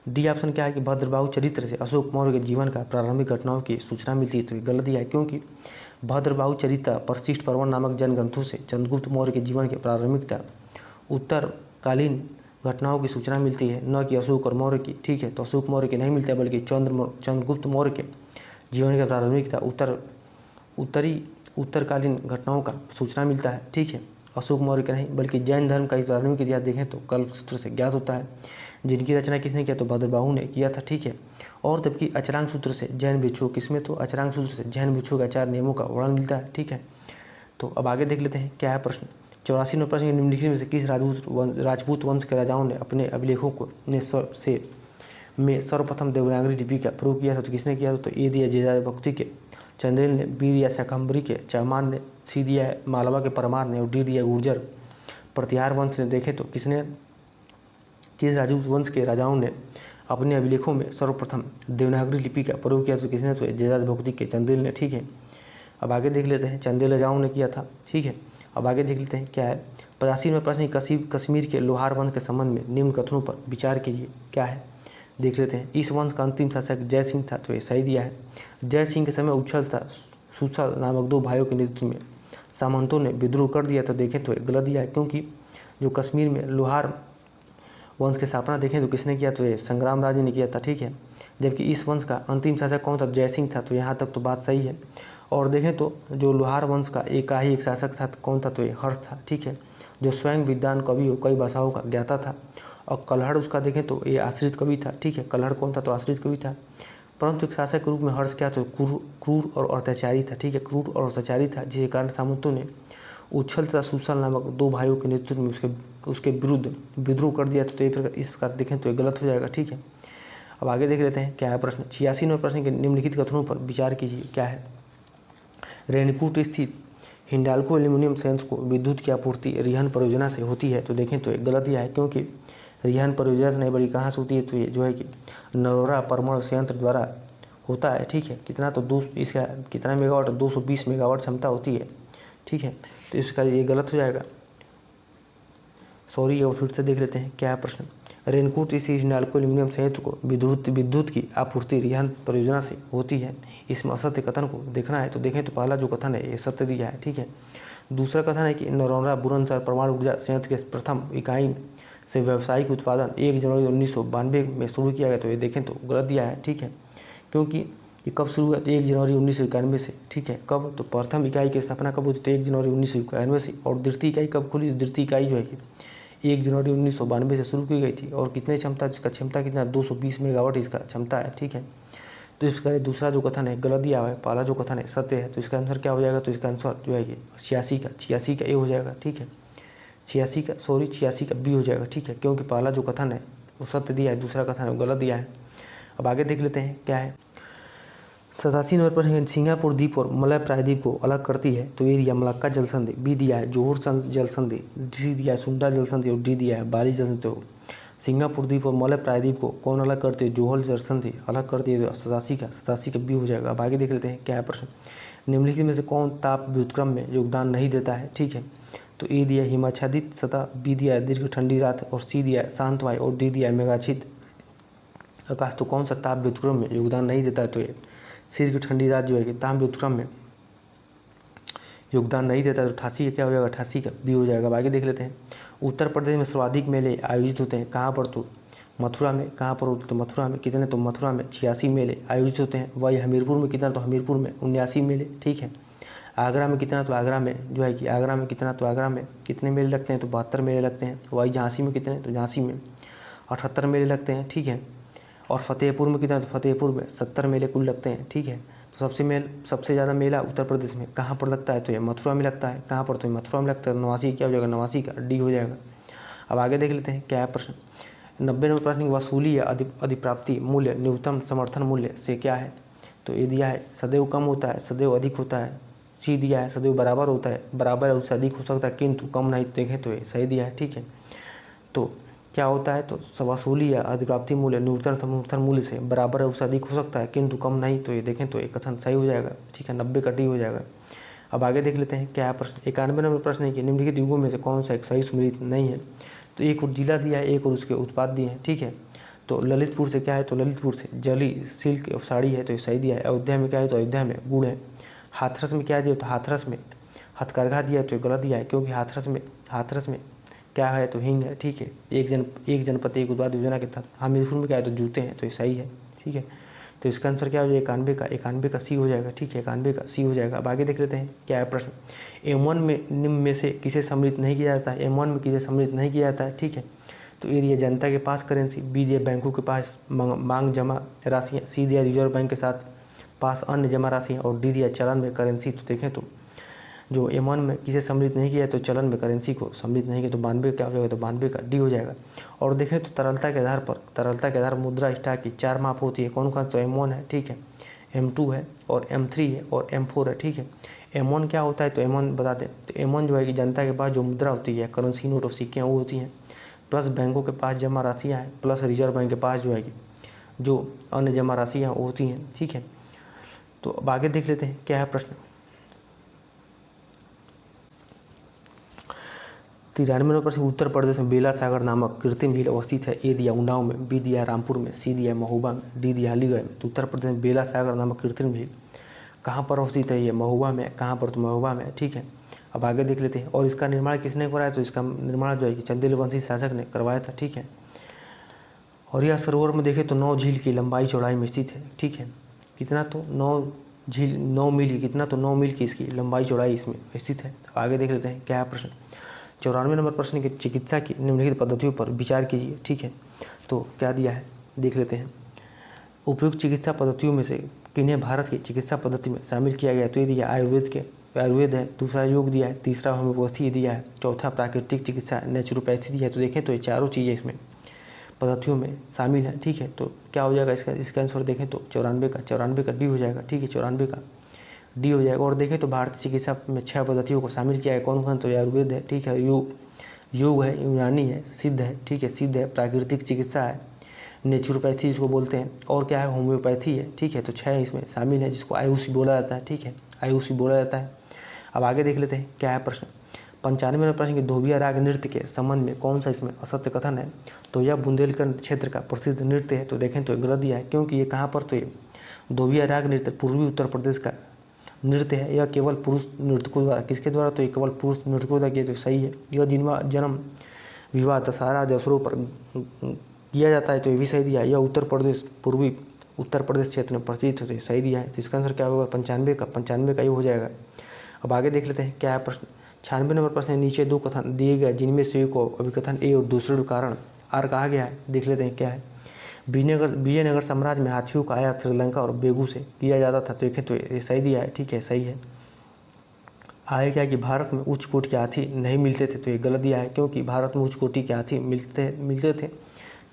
S1: डी ऑप्शन क्या है कि भद्रबाहु चरित्र से अशोक मौर्य के जीवन का प्रारंभिक घटनाओं की सूचना मिलती है। तो ये गलत दिया है, क्योंकि भद्रबाहु चरित्र परिशिष्ट पर्व नामक जैन ग्रंथों से चंद्रगुप्त मौर्य के जीवन की प्रारंभिकता उत्तरकालीन घटनाओं की सूचना मिलती है, न कि अशोक और मौर्य की। ठीक है, तो अशोक मौर्य की नहीं मिलता है, बल्कि चंद्रगुप्त मौर्य के जीवन की प्रारंभिकता उत्तरकालीन घटनाओं का सूचना मिलता है। ठीक है, अशोक मौर्य का नहीं बल्कि जैन धर्म का इस प्रारंभिक इतिहास देखें तो कल्पसूत्र से ज्ञात होता है, जिनकी रचना किसने किया तो भद्रबाहु ने किया था, ठीक है। और जबकि अचरांग सूत्र से जैन भिक्षु, किसमें तो अचरांग सूत्र से जैन भिक्षु के 4 नियमों का वर्णन मिलता है, ठीक है। तो अब आगे देख लेते हैं क्या है प्रश्न। 84वें प्रश्न, निम्नलिखित में से किस राजपूत वंश के राजाओं ने अपने अभिलेखों को में सर्वप्रथम देवनागरी लिपि का प्रयोग किया था, तो किसने किया था तो ए दिया जेजा भक्ति के चंदेल ने, बी दिया शाकंभरी के चौहान ने, सी दिया है मालवा के परमार ने और डी दिया गुर्जर प्रतिहार वंश ने। देखें तो किस राजपूत वंश के राजाओं ने अपने अभिलेखों में सर्वप्रथम देवनागरी लिपि का प्रयोग किया, तो किसने तो जेजा भक्ति के चंदेल ने, ठीक है। अब आगे देख लेते हैं, चंदेल राजाओं ने किया था, ठीक है। अब आगे देख लेते हैं क्या है। 85वां प्रश्न, कश्मीर के लोहार वंश के संबंध में निम्न कथनों पर विचार कीजिए, क्या है देख लेते हैं। इस वंश का अंतिम शासक जय सिंह था, तो ये सही दिया है। जय सिंह के समय उच्छल था सुसल नामक 2 भाइयों के नेतृत्व में सामंतों ने विद्रोह कर दिया, तो देखें तो गलत दिया है, क्योंकि जो कश्मीर में लोहार वंश की स्थापना देखें तो किसने किया तो ये संग्राम राज ने किया था, ठीक है। जबकि इस वंश का अंतिम शासक कौन था, जय सिंह था, तो यहाँ तक तो बात सही है। और देखें तो जो लोहार वंश का एक शासक था कौन था तो ये हर्ष था, ठीक है, जो स्वयं विद्वान कवि हो, कई भाषाओं का ज्ञाता था। और कल्हड़ उसका देखें तो ये आश्रित कवि था, ठीक है। कल्हड़ कौन था तो आश्रित कवि था, परंतु एक शासक के रूप में हर्ष क्या तो क्रूर और अत्याचारी था, ठीक है, क्रूर और अत्याचारी था, जिसके कारण सामंतों ने उच्छल तथा सुसल नामक 2 भाइयों के नेतृत्व में उसके विरुद्ध विद्रोह कर दिया था। तो इस प्रकार देखें तो ये गलत हो जाएगा, ठीक है। अब आगे देख लेते हैं क्या है प्रश्न। 86वें प्रश्न के निम्नलिखित कथनों पर विचार कीजिए, क्या है। रेणुकूट स्थित हिंडाल्को एल्यूमिनियम संयंत्र को विद्युत की आपूर्ति रिहन परियोजना से होती है, तो देखें तो ये गलत यह है, क्योंकि रिहन परियोजना से नहीं बड़ी कहाँ से होती है तो ये जो है कि नरोरा परमाणु संयंत्र द्वारा होता है, ठीक है। कितना तो इसका कितना मेगावाट, 220 मेगावाट क्षमता होती है, ठीक है। तो इस प्रकार ये गलत हो जाएगा, सॉरी। और फिर से देख लेते हैं क्या है प्रश्न। रेणुकूट स्थित हिंडाल्को एल्यूमिनियम संयंत्र को विद्युत की आपूर्ति रिहन परियोजना से होती है, इसमें असत्य कथन को देखना है, तो देखें तो पहला जो कथन है ये सत्य दिया है, ठीक है। दूसरा कथन है कि नरोरा बुलंदशहर परमाणु ऊर्जा संयंत्र के प्रथम इकाई से व्यावसायिक उत्पादन 1 जनवरी 1992 में शुरू किया गया, तो ये देखें तो गलत दिया है, ठीक है। क्योंकि ये कब शुरू हुआ तो 1 जनवरी 1991 से, ठीक है। कब तो प्रथम इकाई की स्थापना कब हुई तो 1 जनवरी 1991 से। और द्वितीय इकाई कब खुली, द्वितीय इकाई जो है कि 1 जनवरी 1992 से शुरू की गई थी। और कितने क्षमता, जिसका क्षमता कितना 220 मेगावाट इसका क्षमता है, ठीक है। तो इसका दूसरा जो कथन है गलत दिया हुआ है, पहला जो कथन है सत्य है। तो इसका आंसर क्या हो जाएगा, तो इसका आंसर जो है कि 86 का ए हो जाएगा, ठीक है। 86 का बी हो जाएगा, ठीक है, क्योंकि पहला जो कथन है वो सत्य दिया है, दूसरा कथन है वो गलत दिया है। अब आगे देख लेते हैं क्या है। 87 नंबर पर सिंगापुर द्वीप और मलय प्रायद्वीप को अलग करती है, तो ए दिया मलक्का जल संधि, बी दिया है जोहर जल संधि, सी दिया है सुंडा जल संधि और डी दिया है बाली जल संधि। तो सिंगापुर द्वीप और मलय प्रायद्वीप को कौन अलग करते हैं, जोहर जल संधि अलग करती है, तो 87 का बी हो जाएगा। अब आगे देख लेते हैं क्या है प्रश्न। निम्नलिखित में से कौन ताप व्युत्क्रम में योगदान नहीं देता है, ठीक है। तो ए दिया हिमाच्छादित सतह, बी दिया है दीर्घ ठंडी रात और सी दिया है शांत वायु और डी दिया है मेघाच्छिद आकाश। तो कौन सा ताप व्युत्क्रम में योगदान नहीं देता है, तो ये दीर्घ ठंडी रात जो है कि ताप व्युत्क्रम में योगदान नहीं देता है, तो 88 का क्या हो जाएगा, 88 का बी हो जाएगा। अब आगे देख लेते हैं। उत्तर प्रदेश में सर्वाधिक मेले आयोजित होते हैं कहाँ पर, तो मथुरा में। कहाँ पर होते तो मथुरा में। कितने तो मथुरा में 86 मेले आयोजित होते हैं। वही हमीरपुर में कितना तो हमीरपुर में 79 मेले, ठीक है। आगरा में कितना तो आगरा में जो है कि आगरा में कितना तो आगरा में कितने मेले लगते हैं तो 72 मेले लगते हैं। वही झांसी में कितने तो झांसी में 78 मेले लगते हैं, ठीक है। और फतेहपुर में कितना तो फतेहपुर में 70 मेले कुल लगते हैं, ठीक है। तो सबसे ज़्यादा मेला उत्तर प्रदेश में कहाँ पर लगता है, तो ये मथुरा में लगता है। कहाँ पर, तो मथुरा में लगता है। 89 क्या हो जाएगा, 89 का डी हो जाएगा। अब आगे देख लेते हैं क्या है प्रश्न। 90 नंबर प्रश्न, वसूली या अधिप्राप्ति मूल्य न्यूनतम समर्थन मूल्य से क्या है, तो ये दिया है सदैव कम होता है, सदैव अधिक होता है। सी दिया है सदैव बराबर होता है, बराबर उससे अधिक हो सकता है किंतु कम नहीं। देखें तो ये सही दिया है, ठीक है। तो क्या होता है, तो वसूली या अधिप्राप्ति मूल्य न्यूनतम समर्थन मूल्य से बराबर है उससे अधिक हो सकता है किंतु कम नहीं। तो ये देखें तो एक कथन सही हो जाएगा, ठीक है। 90 का डी हो जाएगा। अब आगे देख लेते हैं क्या है प्रश्न। 91 नंबर प्रश्न है कि निम्नलिखित युगों में से कौन सा एक सही सुमेलित नहीं है, तो एक और जिला दिया है, एक और उसके उत्पाद दिए हैं, ठीक है। तो ललितपुर से क्या है, तो ललितपुर से जली सिल्क और साड़ी है, तो ये सही दिया है। अयोध्या में क्या है, तो अयोध्या में गुड़ है। हाथरस में क्या दिया, तो हाथरस में हथकरघा दिया है, तो गलत दिया है, क्योंकि हाथरस में क्या है, तो हिंग है, ठीक है। एक जनपद एक उत्पाद योजना के तहत हमीरपुर में क्या है, तो जूते हैं, तो ये सही है, ठीक है। तो इसका आंसर क्या हो जाएगा 91 का सी हो जाएगा, ठीक है 91 का सी हो जाएगा। अब आगे देख लेते हैं क्या है प्रश्न। M1 में निम्न में से किसे सम्मिलित नहीं किया जाता है, M1 में किसे सम्मिलित नहीं किया जाता है, ठीक है। तो ए दिया जनता के पास करेंसी, बी दिया बैंकों के पास मांग जमा राशियाँ, सी दिया रिजर्व बैंक के साथ पास अन्य जमा राशियाँ, और डी दिया चलन में करेंसी। तो देखें तो जो M1 में किसे सम्मिलित नहीं किया तो चलन में करेंसी को सम्मिलित नहीं किया, तो 92 क्या हो जाएगा, तो 92 का डी हो जाएगा। और देखें तो तरलता के आधार पर मुद्रा स्टॉक की 4 माप होती है, कौन कौन, तो M1 है, ठीक है, M2 है और M3 है और M4 है, ठीक है। M1 क्या होता है, तो M1 बता दें, तो M1 जो है कि जनता के पास जो मुद्रा होती है, करेंसी नोट और सिक्के वो होती हैं, प्लस बैंकों के पास जमा राशियाँ हैं, प्लस रिजर्व बैंक के पास जो है कि जो अन्य जमा राशियाँ वो होती हैं, ठीक है। तो अब आगे देख लेते हैं क्या है प्रश्न। 93 प्रश्न, उत्तर प्रदेश में बेला सागर नामक कृत्रिम झील अवस्थित है, ए दिया उन्नाव में, बी दिया रामपुर में, सी दिया महोबा में, डी दिया अलीगढ़ में। तो उत्तर प्रदेश में बेला सागर नामक कृत्रिम झील कहाँ पर अवस्थित है, ये महोबा में, कहाँ पर, तो महोबा में, ठीक है। अब आगे देख लेते हैं, और इसका निर्माण किसने कराया, तो इसका निर्माण जो है कि चंदेल वंशी शासक ने करवाया था, ठीक है। और यह सरोवर में देखें तो 9 झील की लंबाई चौड़ाई में स्थित है, ठीक है। कितना, तो 9 मील की, कितना, तो 9 मील की इसकी लंबाई चौड़ाई इसमें स्थित है। अब आगे देख लेते हैं क्या है प्रश्न। 94 नंबर प्रश्न की चिकित्सा की निम्नलिखित पद्धतियों पर विचार कीजिए, ठीक है। तो क्या दिया है देख लेते हैं। उपयुक्त चिकित्सा पद्धतियों में से किन्हें भारत की चिकित्सा पद्धति में शामिल किया गया, तो ये दिया आयुर्वेद है, दूसरा योग दिया है, तीसरा होम्योपैथी दिया है, चौथा प्राकृतिक चिकित्सा नेचुरोपैथी दिया है। तो देखें तो ये चारों चीज़ें इसमें पद्धतियों में शामिल हैं, ठीक है। तो क्या हो जाएगा इसका आंसर देखें तो 94 का डी हो जाएगा, ठीक है, 94 का डी हो जाएगा। और देखें तो भारतीय चिकित्सा में 6 पद्धतियों को शामिल किया है, कौन कौन, तो आयुर्वेद है, ठीक है, योग है, यूनानी है, सिद्ध है, ठीक है, सिद्ध है, प्राकृतिक चिकित्सा है, नेचुरोपैथी जिसको बोलते हैं, और क्या है, होम्योपैथी है, ठीक है। तो 6 इसमें शामिल है, जिसको आयुषी बोला जाता है, ठीक है, आयुषी बोला जाता है। अब आगे देख लेते हैं क्या है प्रश्न। 95वें प्रश्न की धोबिया राग नृत्य के संबंध में कौन सा इसमें असत्य कथन है, तो यह बुंदेलखंड क्षेत्र का प्रसिद्ध नृत्य है। तो देखें तो गलत दिया है, क्योंकि ये कहाँ पर, तो ये धोबिया राग नृत्य पूर्वी उत्तर प्रदेश का नृत्य है, यह केवल पुरुष नर्तकों द्वारा, किसके द्वारा, तो ये केवल पुरुष नर्तकों द्वारा किया, तो सही है। यह जन्म विवाह दशहरा आदि अवसरों पर किया जाता है, तो ये भी सही दिया है। यह पूर्वी उत्तर प्रदेश क्षेत्र में प्रचलित होते, सही दिया है। तो इसका आंसर क्या होगा, 95 का ये हो जाएगा। अब आगे देख लेते हैं क्या है प्रश्न। 96 नंबर प्रश्न है, नीचे 2 कथन दिए गए जिनमें से एक को अभिकथन ए और दूसरे को कारण आर कहा गया है, देख लेते हैं क्या है। विजयनगर साम्राज्य में हाथियों का आयात श्रीलंका और बेगू से किया जाता था, तो देखें तो ये सही दिया है, ठीक है, सही है। आगे क्या कि भारत में उच्च कोटि के हाथी नहीं मिलते थे, तो ये गलत दिया है, क्योंकि भारत में उच्च कोटि के हाथी मिलते थे,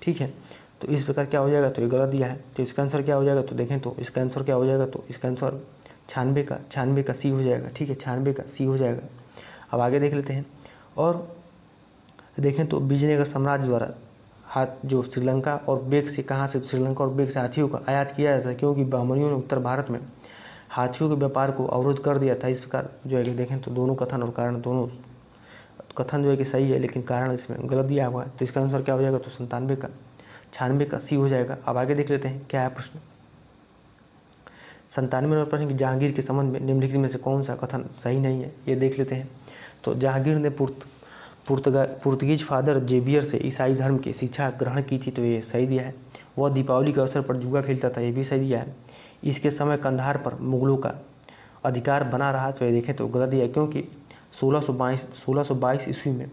S1: ठीक है। तो इस प्रकार क्या हो जाएगा, तो ये गलत दिया है। तो इसका आंसर क्या हो जाएगा, तो देखें तो इसका आंसर क्या हो जाएगा, तो इसका आंसर 96 का सी हो जाएगा, ठीक है, 96 का सी हो जाएगा। अब आगे देख लेते हैं, और देखें तो विजयनगर साम्राज्य द्वारा हाथ जो श्रीलंका और बेग से, कहाँ से, श्रीलंका और बेग से हाथियों का आयात किया जाता है, क्योंकि ब्राह्मणियों ने उत्तर भारत में हाथियों के व्यापार को अवरुद्ध कर दिया था। इस प्रकार जो है कि देखें तो दोनों कथन और कारण, दोनों कथन जो है कि सही है, लेकिन कारण इसमें गलत दिया हुआ है। तो इसका आंसर क्या हो जाएगा, तो 96 का सी हो जाएगा। अब आगे देख लेते हैं क्या है प्रश्न। 97 नंबर प्रश्न की जहांगीर के संबंध में निम्नलिखित में से कौन सा कथन सही नहीं है, ये देख लेते हैं। तो जहांगीर ने पुर्तगीज फादर जेवियर से ईसाई धर्म की शिक्षा ग्रहण की थी, तो ये सही दिया है। वह दीपावली के अवसर पर जुआ खेलता था, ये भी सही दिया है। इसके समय कंधार पर मुगलों का अधिकार बना रहा, तो ये देखें तो गलत दिया है, क्योंकि 1622 ईस्वी में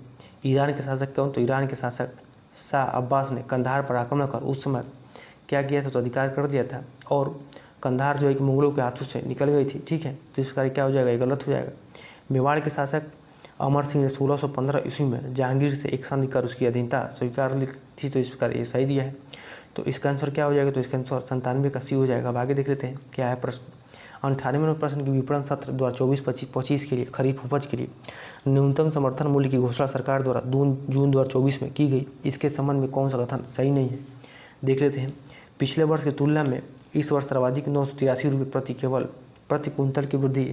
S1: ईरान के शासक कौन, तो ईरान के शासक शाह अब्बास ने कंधार पर आक्रमण कर उस समय क्या किया था, तो अधिकार कर दिया था, और कंधार जो है कि मुगलों के हाथों से निकल गई थी, ठीक है। तो इस प्रकार क्या हो जाएगा, ये गलत हो जाएगा। मेवाड़ के शासक अमर सिंह ने 1615 ईस्वी में जहांगीर से एक संधि कर उसकी अधीनता स्वीकार ली थी, तो इस प्रकार ये सही दिया है। तो इसका आंसर क्या हो जाएगा, तो इसका आंसर 97 का सी हो जाएगा। अब आगे देख लेते हैं क्या है प्रश्न। 98वें प्रश्न की विपणन सत्र 2024-25 के लिए खरीफ उपज के लिए न्यूनतम समर्थन मूल्य की घोषणा सरकार द्वारा जून 2024 में की गई, इसके संबंध में कौन सा कथन सही नहीं है, देख लेते हैं। पिछले वर्ष की तुलना में इस वर्ष सर्वाधिक 983 रुपये प्रति कुंतल की वृद्धि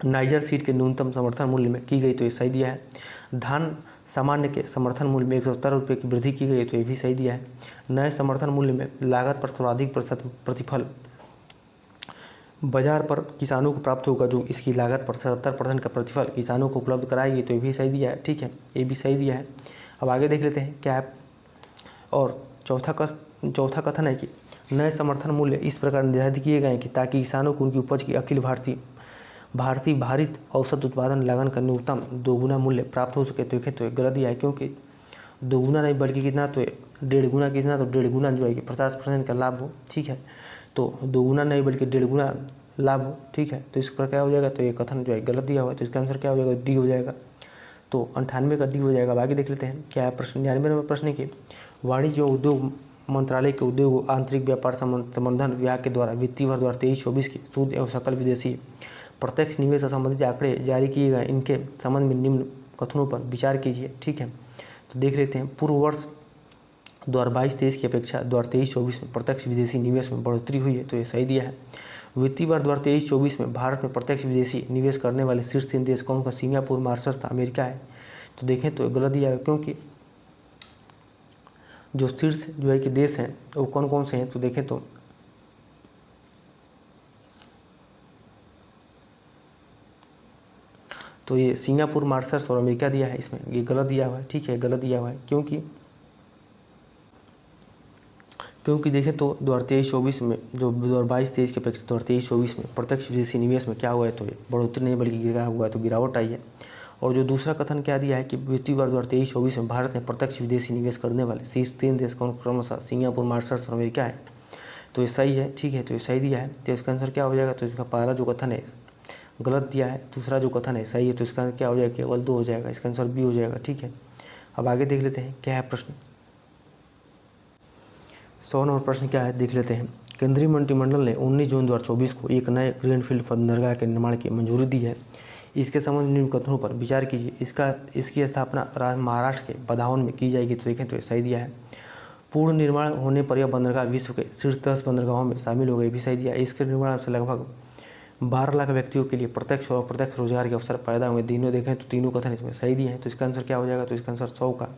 S1: नाइजर सीड के न्यूनतम समर्थन मूल्य में की गई, तो ये सही दिया है। धान सामान्य के समर्थन मूल्य में 170 रुपये की वृद्धि की गई, तो ये भी सही दिया है। नए समर्थन मूल्य में लागत पर सर्वाधिक प्रतिफल बाजार पर किसानों को प्राप्त होगा, जो इसकी लागत पर 77% का प्रतिफल किसानों को उपलब्ध कराएगी, तो ये भी सही दिया है, ठीक है, ये भी सही दिया है। अब आगे देख लेते हैं क्या है। और चौथा कथन है कि नए समर्थन मूल्य इस प्रकार निर्धारित किए गए हैं कि ताकि किसानों को उनकी उपज की अखिल भारतीय भारित औसत उत्पादन लागत का न्यूनतम दोगुना मूल्य प्राप्त हो सके। तो देखें तो गलत दिया है, क्योंकि दोगुना नहीं बल्कि कितना तो 1.5 गुना, कितना तो 1.5 गुना जो है कि 50% का लाभ हो। ठीक है, तो दोगुना नहीं बल्कि 1.5 गुना लाभ हो। ठीक है, तो इस पर क्या हो जाएगा, तो ये कथन जो है गलत दिया हुआ है, तो इसका आंसर क्या हो जाएगा, डी हो जाएगा। तो 98 का डी हो जाएगा। अब आगे देख लेते हैं क्या है प्रश्न। 99 नंबर प्रश्न है कि वाणिज्य और उद्योग मंत्रालय के उद्योग आंतरिक व्यापार संवर्धन विभाग के द्वारा वित्तीय वर्ष 2023-24 की शुद्ध एवं सकल विदेशी प्रत्यक्ष निवेश से संबंधित आंकड़े जारी किए गए, इनके संबंध में निम्न कथनों पर विचार कीजिए। ठीक है, तो देख लेते हैं। पूर्व वर्ष 2022-23 की अपेक्षा 2023-24 में प्रत्यक्ष विदेशी निवेश में बढ़ोतरी हुई है, तो ये सही दिया है। वित्तीय वर्ष 2023-24 में भारत में प्रत्यक्ष विदेशी निवेश करने वाले शीर्ष 3 देश कौन सा, सिंगापुर, मॉरिशस तथा अमेरिका है। तो देखें तो गलत दिया है, क्योंकि जो शीर्ष जो है कि देश हैं वो कौन कौन से हैं, तो देखें तो ये सिंगापुर, मॉरिशस और अमेरिका दिया है, इसमें ये गलत दिया हुआ है। ठीक है, गलत दिया हुआ है, क्योंकि देखें तो 2023-24 में जो 2022-23 के अपेक्षा 2023-24 में प्रत्यक्ष विदेशी निवेश में क्या हुआ है, तो ये बढ़ोतरी नहीं बल्कि गिरा हुआ है, तो गिरावट आई है। और जो दूसरा कथन क्या दिया है कि वित्तीय वर्ष 2023-24 में भारत में प्रत्यक्ष विदेशी निवेश करने वाले शीर्ष 3 देश कौन, क्रमशः सिंगापुर, मॉरिशस और अमेरिका है, तो ये सही है। ठीक है, तो ये सही दिया है, तो इसका आंसर क्या हो जाएगा, तो इसका पहला जो कथन है गलत दिया है, दूसरा जो कथन है सही है, तो इसका क्या हो जाएगा, केवल 2 हो जाएगा, इसका आंसर बी हो जाएगा। ठीक है, अब आगे देख लेते हैं क्या है प्रश्न। 100 नंबर प्रश्न क्या है, देख लेते हैं। केंद्रीय मंत्रिमंडल ने 19 जून 2024 को एक नए ग्रीनफील्ड बंदरगाह के निर्माण की मंजूरी दी है, इसके संबंध में निम्न कथनों पर विचार कीजिए। इसकी स्थापना महाराष्ट्र के बदाऊन में की जाएगी, तो देखें तो सही दिया है। पूर्ण निर्माण होने पर यह बंदरगाह विश्व के शीर्ष 10 बंदरगाहों में शामिल हो गई, भी सही दिया है। इसके निर्माण से लगभग 12 लाख व्यक्तियों के लिए प्रत्यक्ष और अप्रत्यक्ष रोजगार के अवसर पैदा होंगे। तीनों देखें तो तीनों कथन इसमें सही दिए हैं, तो इसका आंसर क्या हो जाएगा, तो इसका आंसर 100 का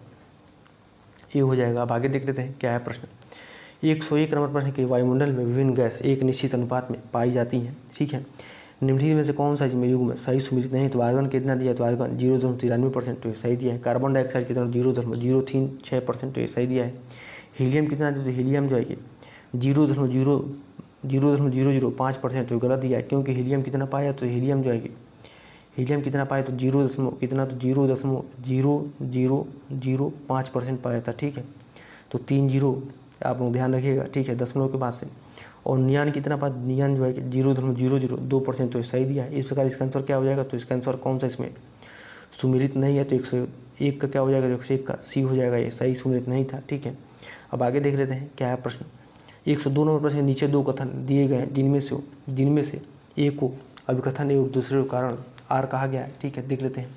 S1: ये हो जाएगा। अब आगे देख लेते हैं क्या है प्रश्न। 101 नंबर प्रश्न के वायुमंडल में विभिन्न गैस एक निश्चित अनुपात में पाई जाती हैं। ठीक है, निम्नलिखित में से कौन सा इसमें युग में सही सुमेलित नहीं, तो आर्गन कितना दिया, तो आर्गन 0.93%, तो ये सही दिया है। कार्बन डाइऑक्साइड कितना 0.036%, तो ये सही दिया है। हीलियम कितना दिया, तो हीलियम जो है कि 0.0005%, तो गलत दिया है, क्योंकि हीलियम कितना पाया, तो हीलियम जो है कि हीलियम कितना पाया, तो 0.05% पाया था। ठीक है, तो 3 जीरो आप लोग ध्यान रखिएगा। ठीक है, दशमलव के बाद से। और नियान कितना पाया, नियान जो है कि 0.002%, तो सही दिया है। इस प्रकार इसका आंसर क्या हो जाएगा, तो इसका आंसर कौन सा इसमें सुमेलित नहीं है, तो 101 का क्या हो जाएगा, 101 का सी हो जाएगा, ये सही सुमेलित नहीं था। ठीक है, अब आगे देख लेते हैं क्या है प्रश्न। 102 नंबर प्रश्न के नीचे 2 कथन दिए गए हैं, जिनमें से एक को अभिकथन और दूसरे को कारण आर कहा गया है। ठीक है, देख लेते हैं।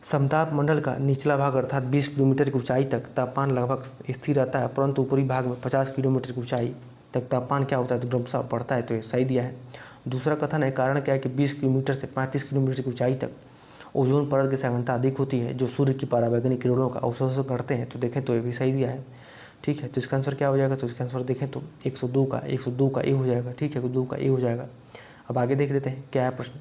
S1: समताप मंडल का निचला भाग अर्थात 20 किलोमीटर की ऊंचाई तक तापमान लगभग स्थिर रहता है, परंतु ऊपरी भाग में 50 किलोमीटर की ऊंचाई तक तापमान क्या होता है, तो क्रमशः बढ़ता है, तो ये सही दिया है। दूसरा कथन है कारण क्या है कि 20 किलोमीटर से 35 किलोमीटर की ऊंचाई तक ओजोन परत की सघनता अधिक होती है, जो सूर्य की पराबैंगनी किरणों का अवशोषण करते हैं, तो देखें तो ये भी सही दिया है। ठीक है, तो इसका आंसर क्या हो जाएगा, तो इसका आंसर देखें तो 102 का ए हो जाएगा। ठीक है, 102 का ए हो जाएगा। अब आगे देख लेते हैं क्या है प्रश्न।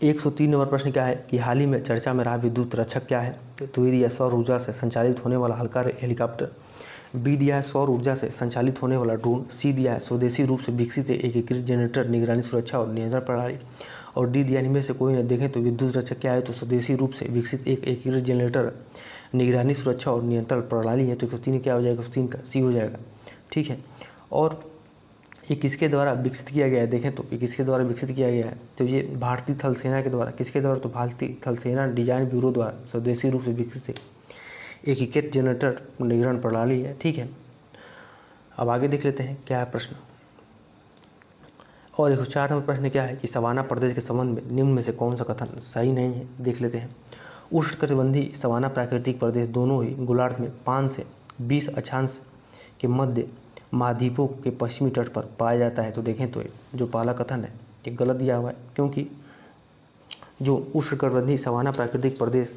S1: 103 नंबर प्रश्न क्या है कि हाल ही में चर्चा में रहा विद्युत रक्षक क्या है, तो ये दिया सौर ऊर्जा से संचालित होने वाला हल्का हेलीकॉप्टर, बी दिया है सौर ऊर्जा से संचालित होने वाला ड्रोन, सी दिया है स्वदेशी रूप से विकसित एकीकृत जनरेटर निगरानी सुरक्षा और नियंत्रण प्रणाली, और डी दिया इनमें से कोई न। देखें तो विद्युत रक्षक क्या है, तो स्वदेशी रूप से विकसित एक एकीकृत जनरेटर निगरानी सुरक्षा और नियंत्रण प्रणाली है, तो 103 क्या हो जाएगा, 103 का सी हो जाएगा। ठीक है, और ये किसके द्वारा विकसित किया गया है, देखें तो ये किसके द्वारा विकसित किया गया है, तो ये भारतीय थल सेना के द्वारा, किसके द्वारा, तो भारतीय थल सेना डिजाइन ब्यूरो द्वारा स्वदेशी रूप से विकसित एकीकृत जनरेटर निगरान प्रणाली है। ठीक है, अब आगे देख लेते हैं क्या है प्रश्न। और 104 नंबर प्रश्न क्या है कि सवाना प्रदेश के संबंध में निम्न में से कौन सा कथन सही नहीं है, देख लेते हैं। उष्णकटिबंधीय सवाना प्राकृतिक प्रदेश दोनों ही गोलार्ध में 5 से 20 अक्षांश के मध्य महाद्वीपों के पश्चिमी तट पर पाया जाता है, तो देखें तो जो पहला कथन है ये गलत दिया हुआ है, क्योंकि जो उष्णकटिबंधीय सवाना प्राकृतिक प्रदेश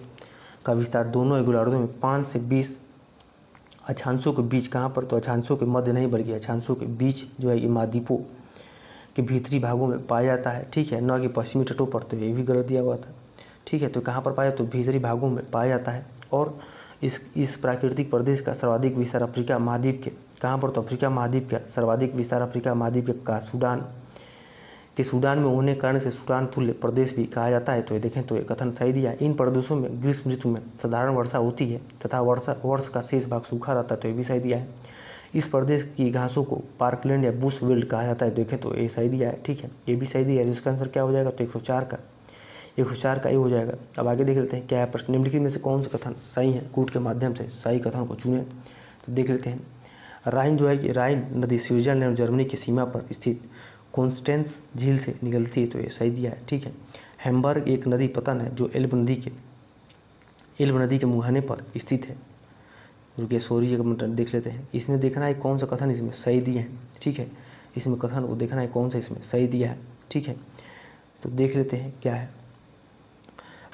S1: का विस्तार दोनों ही गोलार्धों में 5 से 20 अक्षांशों के बीच, कहाँ पर, तो अक्षांशों के मध्य नहीं बल्कि अक्षांशों के बीच जो है ये महाद्वीपों के भीतरी भागों में पाया जाता है। ठीक है, न कि पश्चिमी तटों पर, तो ये भी गलत दिया हुआ था। ठीक है, तो कहाँ पर पाया, तो भीतरी भागों में पाया जाता है। और इस प्राकृतिक प्रदेश का सर्वाधिक विस्तार अफ्रीका महाद्वीप के कहाँ पर, तो अफ्रीका महाद्वीप का सर्वाधिक विस्तार अफ्रीका महाद्वीप का सूडान में होने के कारण से सूडान तुल्य प्रदेश भी कहा जाता है। तो ये देखें तो ये कथन सही दिया है। इन प्रदेशों में ग्रीष्म ऋतु में साधारण वर्षा होती है तथा वर्ष का शेष भाग सूखा रहता है। तो ये भी सही दिया है। इस प्रदेश की घासों को पार्कलैंड या बुश वेल्ड कहा जाता है। देखें तो ये सही दिया है, ठीक है, ये भी सही दिया है। तो इसका आंसर क्या हो जाएगा, तो 104 का ये हो जाएगा। अब आगे देख लेते हैं क्या है प्रश्न। निम्नलिखित में से कौन सा कथन सही है, कूट के माध्यम से सही कथन को चुने। तो देख लेते हैं। राइन जो है कि राइन नदी स्विट्जरलैंड और जर्मनी की सीमा पर स्थित कॉन्स्टेंस झील से निकलती है। तो ये सही दिया है, ठीक है। हैम्बर्ग एक नदी पतन है जो एल्ब नदी के मुहाने पर स्थित है। रुकिए सॉरी देख लेते हैं। इसमें देखना है कौन सा कथन इसमें सही दिया है, ठीक है। इसमें कथन को देखना है कौन सा इसमें सही दिया है, ठीक है। तो देख लेते हैं क्या है।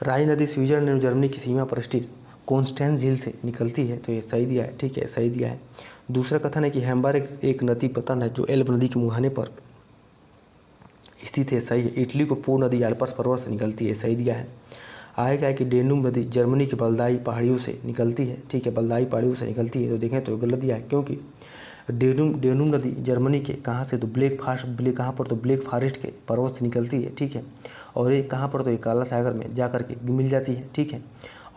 S1: राइन नदी स्विट्जरलैंड और जर्मनी की सीमा पर स्थित कॉन्स्टेंस झील से निकलती है। तो ये सही दिया है, ठीक है, सही दिया है। दूसरा कथन है कि हैम्बर्ग एक नदी पतन है जो एल्ब नदी के मुहाने पर स्थित है। सही है। इटली को पो नदी आल्प्स पर्वत से निकलती है। सही दिया है। आएगा कि डेनूब नदी जर्मनी की बलदाई पहाड़ियों से निकलती है, ठीक है, बलदाई पहाड़ियों से निकलती है। तो देखें तो गलत दिया है, क्योंकि डेनूब नदी जर्मनी के कहाँ से, तो कहाँ पर, तो ब्लैक फॉरेस्ट के पर्वत से निकलती है, ठीक है। और ये कहाँ पर, तो ये काला सागर में जा कर के मिल जाती है, ठीक है।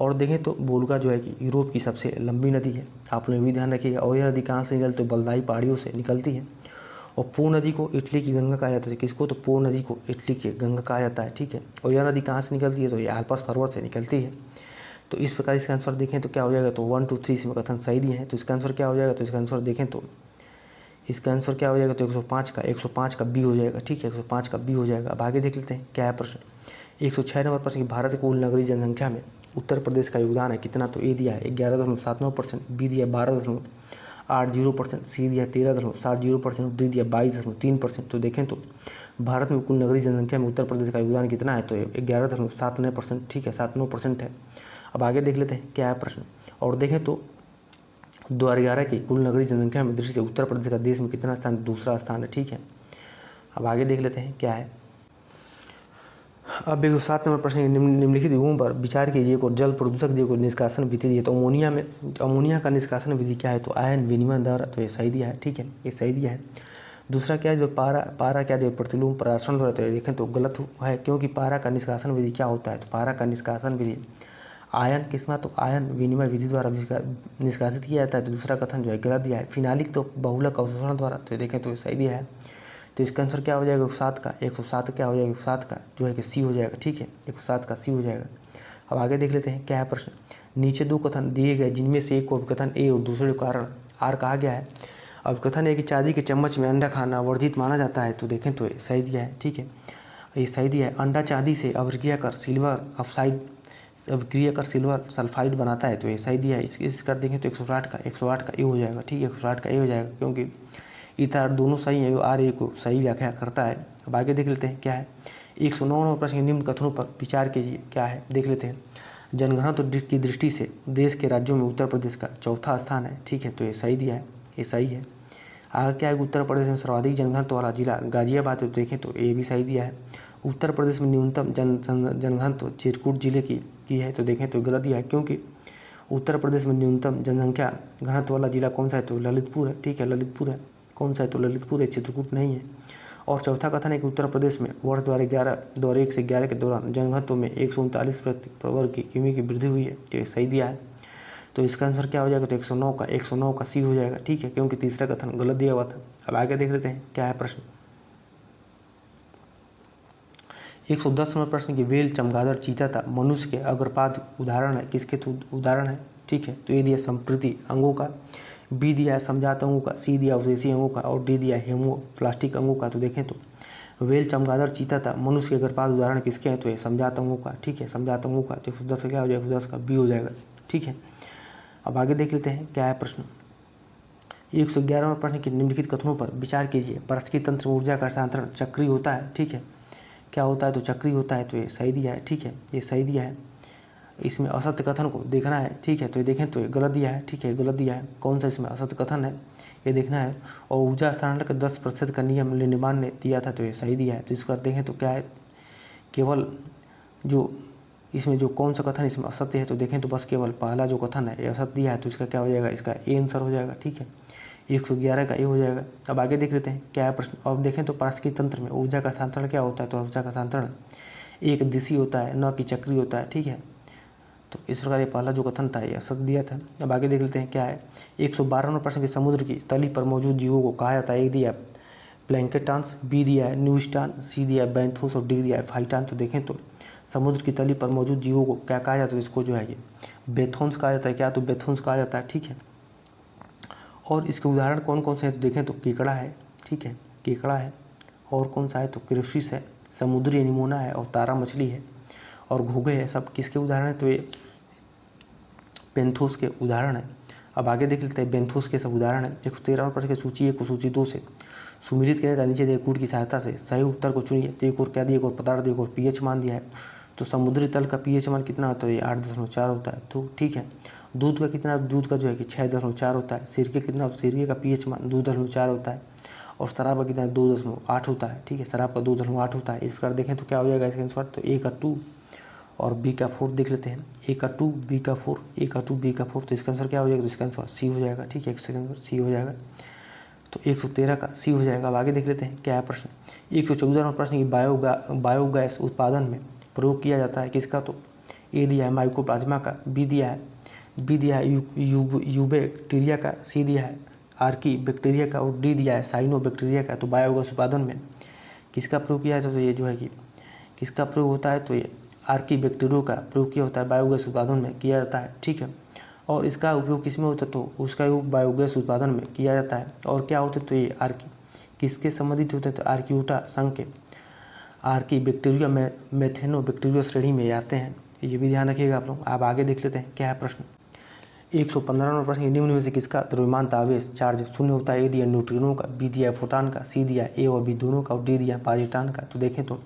S1: और देखें तो वोल्गा जो है कि यूरोप की सबसे लंबी नदी है, आप लोग भी ध्यान रखिएगा। और यह नदी कहाँ से निकलती है, तो बलदाई पहाड़ियों से निकलती है। और पो नदी को इटली की गंगा कहा जाता है। किसको, तो पो नदी को इटली की गंगा कहा जाता है, ठीक है। और यह नदी कहाँ से निकलती है, तो ये आल्प्स पर्वत से निकलती है। तो इस प्रकार इसका आंसर देखें तो क्या हो जाएगा, तो 1 2 3 इसमें कथन सही दिए हैं। तो इसका आंसर क्या हो जाएगा, तो इसका आंसर देखें तो इसका आंसर क्या हो जाएगा, तो 105 का बी हो जाएगा, ठीक है, 105 का बी हो जाएगा। अब आगे देख लेते हैं क्या है प्रश्न। 106 नंबर प्रश्न कि भारत की कुल नगरीय जनसंख्या में उत्तर प्रदेश का योगदान है कितना। तो ए दिया है 11.79%, बी दिया 12.80%, सी दिया 13.70%, डी दिया 22.3%। तो देखें तो भारत में कुल नगरीय जनसंख्या में उत्तर प्रदेश का योगदान कितना है, तो 11.79%, ठीक है, 79% है। अब आगे देख लेते हैं क्या है प्रश्न। और देखें तो 2011 की कुल नगरीय जनसंख्या में दृष्टि से उत्तर प्रदेश का देश में कितना स्थान, दूसरा स्थान है, ठीक है। अब आगे देख लेते हैं क्या है। अब 107 नंबर प्रश्न निम्नलिखित युगों पर विचार कीजिए और जल प्रदूषक जो को निष्कासन विधि दी है। तो अमोनिया का निष्कासन विधि क्या है, तो आयन विनिमय दर। तो ये सही दिया है, ठीक है, ये सही दिया है। दूसरा क्या है, जो पारा क्या है, प्रतिलोम परासरण द्वारा। तो देखें तो गलत है, क्योंकि पारा का निष्कासन विधि क्या होता है, तो पारा का निष्कासन विधि आयन किस्मा, तो आयन विनिमय विधि द्वारा निष्कासित किया जाता है। तो दूसरा कथन जो है गलत दिया है। फिनालिक तो बहुलक अवशोषण द्वारा। तो देखें तो सही दिया है। तो इसका आंसर क्या हो जाएगा, 107 क्या हो जाएगा, 107 का जो है कि सी हो जाएगा, ठीक है, 107 का सी हो जाएगा। अब आगे देख लेते हैं क्या है प्रश्न। नीचे 2 कथन दिए गए जिनमें से एक को कथन ए और दूसरे को कारण आर कहा गया है। अब कथन है कि चांदी के चम्मच में अंडा खाना वर्जित माना जाता है। तो देखें तो सही दिया है, ठीक है, ये सही दिया है। अंडा चांदी से अभिक्रिया कर सिल्वर सल्फाइड बनाता है। तो ये सही दिया है। इसका देखें तो 108 का ए हो जाएगा, ठीक है, 108 का ए हो जाएगा, क्योंकि इतर दोनों सही है, आर ए को सही व्याख्या करता है। अब आगे देख लेते हैं क्या है। 109 नंबर प्रश्न निम्न कथनों पर विचार कीजिए, क्या है देख लेते हैं। जनघनत्व की दृष्टि से देश के राज्यों में उत्तर प्रदेश का चौथा स्थान है, ठीक है, तो ये सही दिया है, ये सही है। आगे क्या है, उत्तर प्रदेश में सर्वाधिक जनघनत्व वाला जिला गाजियाबाद है। तो देखें तो ये भी सही दिया है। उत्तर प्रदेश में न्यूनतम जनघनत्व चित्रकूट जिले की है। तो देखें तो गलत दिया है, क्योंकि उत्तर प्रदेश में न्यूनतम जनसंख्या घनत्व वाला जिला कौन सा है, तो ललितपुर है, ठीक है, ललितपुर है। कौन सा है, तो ललितपुर है, चित्रकूट नहीं है। और चौथा कथन है कि उत्तर प्रदेश में वर्ष 2001 से 11 के दौरान जनघनत्व में 139 प्रति वर्ग की किमी की वृद्धि हुई है। तो ये सही दिया है। तो इसका आंसर क्या हो जाएगा, तो 109 का सी हो जाएगा, ठीक है, क्योंकि तीसरा कथन गलत दिया हुआ था। अब आगे देख लेते हैं क्या है प्रश्न। 110 नंबर प्रश्न की वेल, चमगादड़, चीता था मनुष्य के अग्रपाद उदाहरण है, किसके तो उदाहरण है, ठीक है। तो ये दिया संप्रति अंगों का, बी दिया है समझात अंगों का, सी दिया अवशेषी अंगों का, और डी दिया हेमोप्लास्टिक अंगों का। तो देखें तो वेल, चमगादड़, चीता था मनुष्य के अग्रपाद उदाहरण किसके हैं, तो ये समझात अंगों का, ठीक है, समझात अंगों का। तो 110 का क्या हो जाएगा, 110 का बी हो जाएगा, ठीक है। अब आगे देख लेते हैं क्या है प्रश्न। 111 प्रश्न के निम्नलिखित कथनों पर विचार कीजिए। पारिस्थितिकी तंत्र में ऊर्जा का हस्तांतरण चक्रीय होता है, ठीक है, क्या होता है, तो चक्रीय होता है। तो ये सही दिया है, ठीक है, ये सही दिया है। इसमें असत्य कथन को देखना है, ठीक है, तो ये देखें तो ये गलत दिया है, ठीक है, गलत दिया है। कौन सा इसमें असत्य कथन है ये देखना है। और ऊर्जा हस्तांतरण के 10% का नियम लिंडमान ने दिया था। तो ये सही दिया है। तो इस पर देखें तो क्या है, केवल जो इसमें जो कौन सा कथन इसमें असत्य है, तो देखें तो बस केवल पहला जो कथन है ये असत्य दिया है, तो इसका क्या हो जाएगा, इसका ए आंसर हो जाएगा। ठीक है, 111 का ए हो जाएगा। अब आगे देख लेते हैं क्या है प्रश्न। अब देखें तो पारस्किक तंत्र में ऊर्जा का हस्तांतरण क्या होता है, तो ऊर्जा का हस्तांतरण एक दिशी होता है, न कि चक्रीय होता है। ठीक है, तो इस प्रकार ये पहला जो कथन था ये असत्य दिया था। अब आगे देख लेते हैं क्या है। 112वां प्रश्न, के समुद्र की तली पर मौजूद जीवों को कहा जाता है। एक दिया प्लैंकेटॉन्स, बी दिया है न्यूस्टान, सी दिया है बैंथोस और डी दिया है फाइटान। तो देखें तो समुद्र की तली पर मौजूद जीवों को क्या कहा जाता है, इसको जो है ये बेथोन्स कहा जाता है। क्या, तो बेथोन्स कहा जाता है। ठीक है, और इसके उदाहरण कौन कौन से हैं, तो देखें तो केकड़ा है। ठीक है, केकड़ा है, और कौन सा है, तो क्रिप्सिस है, समुद्री एनिमोना है, और तारा मछली है, और घोंघे है। सब किसके उदाहरण है, तो ये बेंथोस के उदाहरण है। अब आगे देख लेते हैं बेंथोस के सब उदाहरण है। 113वां प्रश्न की सूची 1 को सूची 2 से सुमिलित किया जाता है। नीचे दिए कूट की सहायता से सही उत्तर को चुनिए। तो एक और क्या दिया, एक और पदार्थ दिया, एक और पीएच मान दिया है। तो समुद्री तल का पीएच मान कितना होता है, ये 8.4 होता है। तो ठीक है, दूध का कितना, दूध का जो है कि 6.4 होता है। सिरके कितना, सिरके का पीएच मान 2.4 होता है। और शराब का कितना, 2.8 होता है। ठीक है, शराब का 2.8 होता है। इस प्रकार देखें तो क्या हो जाएगा इसका आंसर, तो ए का 2 और बी का 4 देख लेते हैं। ए का 2 बी का 4, ए का 2 बी का 4। तो इसका आंसर क्या हो जाएगा, तो इसका आंसर सी हो जाएगा। ठीक है, इसका आंसर सी हो जाएगा। तो 113 का सी हो जाएगा। अब आगे देख लेते हैं क्या है प्रश्न। 114वां प्रश्न की बायोगैस उत्पादन में प्रयोग किया जाता है किसका, तो ए दिया है माइकोप्लाज्मा का, बी दिया है यूबैक्टीरिया का, सी दिया है आर्की बैक्टीरिया का, और डी दिया है साइनोबैक्टीरिया का। तो बायोगैस उत्पादन में किसका प्रयोग किया है, तो ये जो है कि किसका प्रयोग होता है, तो ये आर्की बैक्टीरिया का प्रयोग किया होता है, बायोगैस उत्पादन में किया जाता है। ठीक है, और इसका उपयोग किस में होता है, तो उसका उपयोग बायोगैस उत्पादन में किया जाता है। और क्या होते हैं, तो ये आर्की किसके संबंधित होते हैं, तो आर्कियूटा संघ के आर्की बैक्टीरिया में मेथेनो बैक्टीरिया श्रेणी में आते हैं। ये भी ध्यान रखिएगा आप लोग। आप आगे देख लेते हैं क्या है प्रश्न। 115वां प्रश्न, निम्न में से किसका द्रव्यमान आवेश चार्ज शून्य होता है। ए दिया न्यूट्रिनो का, बी दिया फोटान का, सी दिया ए और बी दोनों का, और डी दिया पाजिटान का। तो देखें तो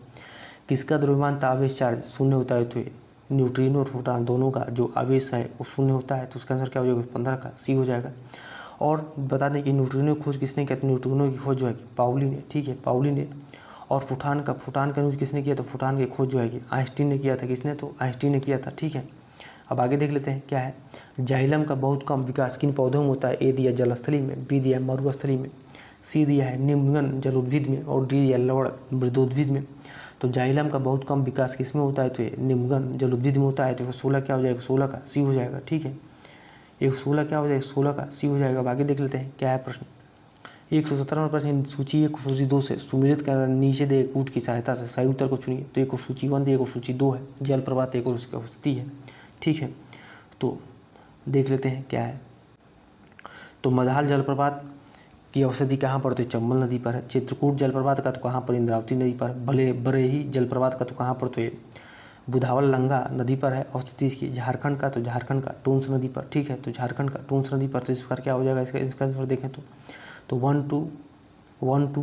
S1: किसका द्रव्यमान आवेश चार्ज शून्य होता है, तो न्यूट्रिनो और फोटान दोनों का जो आवेश है वो शून्य होता है। तो उसका आंसर क्या हो जाएगा, 15 का सी हो जाएगा। और बता दें कि न्यूट्रिनो की खोज किसने किया, तो न्यूट्रिनो की खोज जो है कि पाउली ने। ठीक है, पाउली ने। और फोटान का यूज किसने किया, तो फोटान की खोज जो है कि आइंस्टीन ने किया था। किसने, तो आइंस्टीन ने किया था। ठीक है, अब आगे देख लेते हैं क्या है। जाइलम का बहुत कम विकास किन पौधों में होता है। ए दिया जलस्थली में, बी दिया मरुस्थली में, सी दिया है निम्न जल उद्भिद में, और डी दिया लवण मृदोद्भिद में। तो जाइलम का बहुत कम विकास किस में होता है, तो ये निम्न जल उद्भिद में होता है। तो 16 क्या हो जाएगा, 16 का सी हो जाएगा। ठीक है, 116 क्या हो जाएगा, 16 का सी हो जाएगा। अब आगे देख लेते हैं क्या है प्रश्न। 117वां प्रश्न, सूची 1 सूची 2 से सुमिलित कर नीचे दिए कूट की सहायता से सही उत्तर को चुनिए। तो एक और सूची 1 एक और सूची 2 है, जलप्रपात एक और उसकी औषधि है। ठीक है, तो देख लेते हैं क्या है। तो मधाल जलप्रपात की औषधि कहाँ पर, तो चंबल नदी पर है। चित्रकूट जलप्रपात का तो कहाँ पर, इंद्रावती नदी पर। बरेही जलप्रपात का तो कहाँ पर, तो ये बुधावल लंगा नदी पर है औषधि इसकी। झारखंड का, तो झारखंड का टोंस नदी पर। ठीक है, तो झारखंड का टोंस नदी पर। तो इस प्रकार क्या हो जाएगा इसका आंसर देखें तो 1 2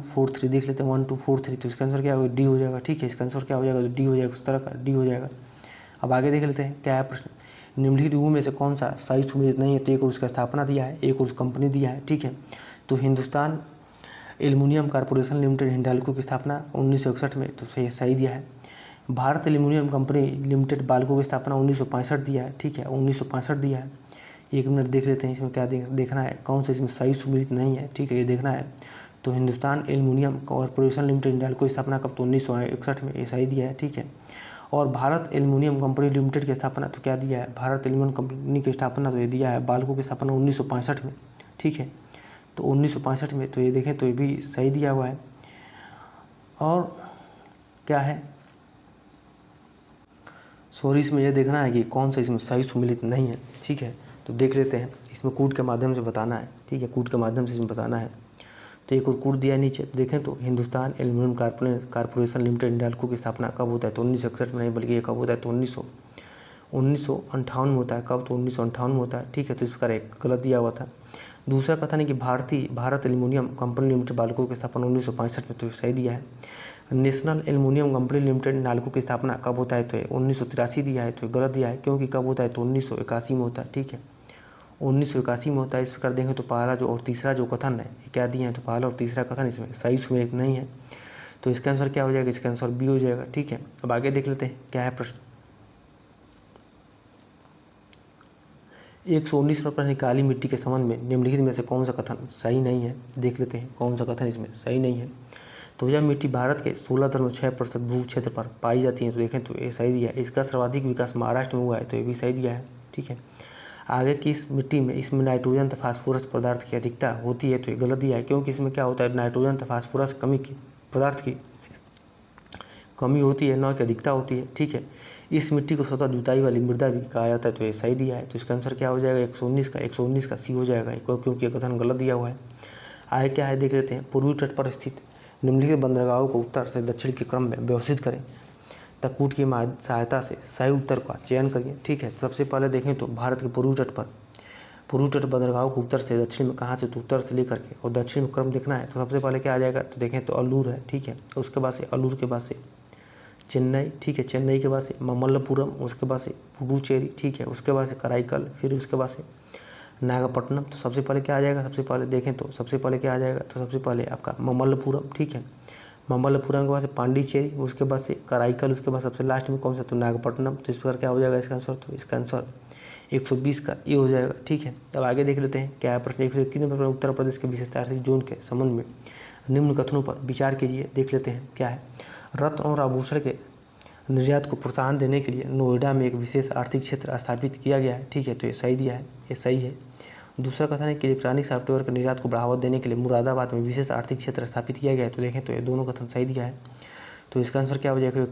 S1: 4 3 देख लेते हैं। 1 2 4 3, तो इसका आंसर क्या होगा, डी हो जाएगा। ठीक है, इसका आंसर क्या हो जाएगा, तो डी हो जाएगा। उस तरह का डी हो जाएगा। अब आगे देख लेते हैं क्या है प्रश्न। निम्नलिखित युगों में से कौन सा सही सुमेलित नहीं है, तो एक और उसका स्थापना दिया है, एक और उस कंपनी दिया है। ठीक है, तो Hindustan aluminium corporation limited Hindalco की स्थापना 1961 में, तो सही दिया है। Bharat aluminium company limited Balco की स्थापना 1965 दिया है। ठीक है, 1965 दिया है। 1 मिनट देख लेते हैं इसमें क्या देखना है, कौन सा इसमें सही सुमेलित नहीं है। ठीक है, ये देखना है। तो Hindustan aluminium corporation limited Hindalco की स्थापना कब, तो 1961 में, ये सही दिया है। ठीक है, और भारत एल्युमिनियम कंपनी लिमिटेड की स्थापना तो क्या दिया है, भारत एल्युमिनियम कंपनी की स्थापना तो ये दिया है बाल्को की स्थापना 1965 में। ठीक है, तो 1965 में, तो ये देखें तो ये भी सही दिया हुआ है। और क्या है, सॉरी इसमें यह देखना है कि कौन सा इसमें सही सुमेलित नहीं है। ठीक है, तो देख लेते हैं, इसमें कूट के माध्यम से बताना है। ठीक है, कूट के माध्यम से इसमें बताना है। तो एक और कूट दिया है नीचे, तो देखें तो Hindustan aluminium corporation limited Hindalco की स्थापना कब होता है, तो 1961 में नहीं, बल्कि ये कब होता है, तो 1958 में होता है। कब, तो 1958 में होता है। ठीक है, तो इस प्रकार एक गलत दिया हुआ था। दूसरा कथन है कि Bharat aluminium company limited Balco की स्थापना 1965 में, तो सही दिया है। National aluminium company limited NALCO की स्थापना कब होता है, तो 1983 दिया है, तो गलत दिया है, क्योंकि कब होता है, तो 1981 में होता है। ठीक है, 1981 में होता है। इस प्रकार देखें तो पहला जो और तीसरा जो कथन है क्या दिए हैं, तो पहला और तीसरा कथन इसमें सही सुमेलित नहीं है। तो इसका आंसर क्या हो जाएगा, इसका आंसर बी हो जाएगा। ठीक है, अब आगे देख लेते हैं क्या है प्रश्न। 119 नंबर प्रश्न, काली मिट्टी के संबंध में निम्नलिखित में से कौन सा कथन सही नहीं है। देख लेते हैं कौन सा कथन इसमें सही नहीं है। तो यह मिट्टी भारत के 16.6% भू क्षेत्र पर पाई जाती है, तो देखें तो ये सही दिया है। इसका सर्वाधिक विकास महाराष्ट्र में हुआ है, तो ये भी सही दिया है। ठीक है, आगे की इस मिट्टी में इसमें नाइट्रोजन तथा फास्फोरस पदार्थ की अधिकता होती है, तो ये गलत दिया है, क्योंकि इसमें क्या होता है, नाइट्रोजन तथा फास्फोरस कमी की पदार्थ की कमी होती है, न कि अधिकता होती है। ठीक है, इस मिट्टी को स्वतः जुताई वाली मृदा भी कहा जाता है, तो ये सही दिया है। तो इसका आंसर क्या हो जाएगा, 119 का सी हो जाएगा, क्योंकि ये कथन गलत दिया हुआ है। आगे क्या है देख लेते हैं। पूर्वी तट पर स्थित निम्नलिखित बंदरगाहों को उत्तर से दक्षिण के क्रम में व्यवस्थित करें तकूट की सहायता से सही उत्तर का चयन करिए। ठीक है, सबसे पहले देखें तो भारत के पूर्वी तट बंदरगाहों को उत्तर से दक्षिण में कहाँ से, तो उत्तर से लेकर के और दक्षिण में क्रम देखना है। तो सबसे पहले क्या आ जाएगा, तो देखें तो अल्लूर है। ठीक है, उसके बाद से अल्लूर के बाद से चेन्नई। ठीक है, चेन्नई के बाद से ममल्लपुरम, उसके बाद से पुडुचेरी। ठीक है, उसके बाद से कराईकल, फिर उसके बाद से नागपट्टनम। तो सबसे पहले क्या आ जाएगा, सबसे पहले देखें तो सबसे पहले क्या आ जाएगा, तो सबसे पहले आपका ममल्लपुरम। ठीक है, ममल्लपुरम के बाद से पांडिचेरी, उसके बाद से कराईकल, उसके बाद सबसे लास्ट में कौन सा, तो नागपट्टनम। तो इस प्रकार क्या हो जाएगा इसका आंसर, तो इसका आंसर 120 का ये हो जाएगा। ठीक है, अब आगे देख लेते हैं क्या है प्रश्न। 121 नंबर, उत्तर प्रदेश के विशेष आर्थिक जोन के संबंध में निम्न कथनों पर विचार कीजिए। देख लेते हैं क्या है। रत्न और आभूषण के निर्यात को प्रोत्साहन देने के लिए नोएडा में एक विशेष आर्थिक क्षेत्र स्थापित किया गया है। ठीक है, तो ये सही दिया है, ये सही है। दूसरा कथन है कि इलेक्ट्रॉनिक सॉफ्टवेयर के निर्यात को बढ़ावा देने के लिए मुरादाबाद में विशेष आर्थिक क्षेत्र स्थापित किया गया है। तो देखें तो ये दोनों कथन सही दिया है। तो इसका आंसर क्या हो जाएगा,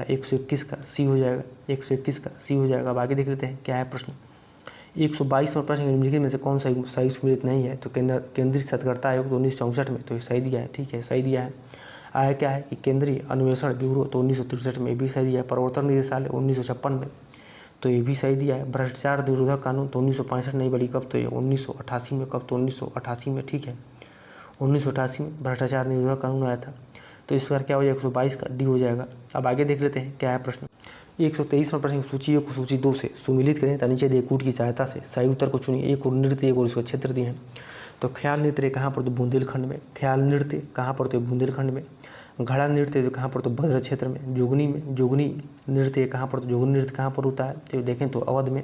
S1: 121 का सी हो जाएगा, 121 का सी हो जाएगा। अब आगे देख लेते हैं क्या है प्रश्न। 122 में प्रश्न, निम्नलिखित में से कौन सा सही सुमेलित नहीं है। तो केंद्रीय सतर्कता आयोग तो 1964 में, तो ये सही दिया है। ठीक है, सही दिया है। आया क्या है कि केंद्रीय अन्वेषण ब्यूरो तो 1963 में, भी सही दिया है। प्रवर्तन निदेशालय 1956 में, तो ये भी सही दिया है। भ्रष्टाचार निरोधक कानून तो 1965 नहीं बड़ी, कब, तो ये 1988 में, कब, तो 1988 में। ठीक है, 1988 में भ्रष्टाचार निरोधक कानून आया था। तो इस बार क्या हो जाएगा, 122 का डी हो जाएगा। अब आगे देख लेते हैं क्या है प्रश्न। 123 में प्रश्न, सूची 1 को सूची 2 से सुमिलित करें तथा नीचे दिए कूट की सहायता से सही उत्तर को चुनिए। एक और नृत्य, एक और इसको क्षेत्र दिए हैं। तो ख्याल नृत्य कहाँ पर, तो बुंदेलखंड में। ख्याल नृत्य कहाँ पर, तो बुंदेलखंड में। घड़ा नृत्य जो कहाँ पर, तो भद्र क्षेत्र में। जोगनी में, जोगनी नृत्य कहाँ पर, तो जोगनी नृत्य कहाँ पर होता है, तो देखें तो अवध में।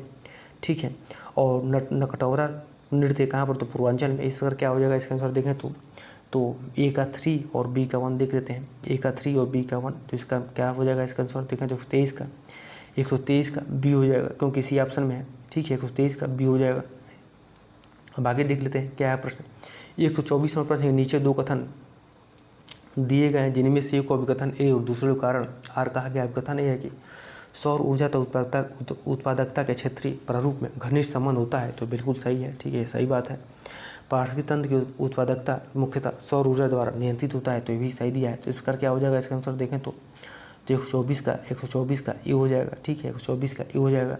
S1: ठीक है, और नकटौरा नृत्य कहाँ पर, तो पूर्वांचल में। इस पर क्या हो जाएगा इसका आंसर देखें तो ए का 3 और बी का 1 देख लेते हैं। ए का 3 और बी का 1, तो इसका क्या हो जाएगा इसका आंसर देखें तो 123 का बी हो जाएगा, क्योंकि सी ऑप्शन में है। ठीक है, 123 का बी हो जाएगा। अब आगे देख लेते हैं क्या है प्रश्न। 124 में प्रश्न, नीचे 2 कथन दिए गए हैं, जिनमें से एक को अभिकथन ए और दूसरे को कारण आर कहा गया। अभिकथन ए है कि सौर ऊर्जा तथा उत्पादकता के क्षेत्रीय प्रारूप में घनिष्ठ संबंध होता है, तो बिल्कुल सही है। ठीक है, सही बात है। पारिस्थितिक तंत्र की उत्पादकता मुख्यतः सौर ऊर्जा द्वारा नियंत्रित होता है, तो ये भी सही दिया है। तो इस प्रकार क्या हो जाएगा इसका आंसर देखें तो 124 का ये हो जाएगा। ठीक है, 124 का ये हो जाएगा।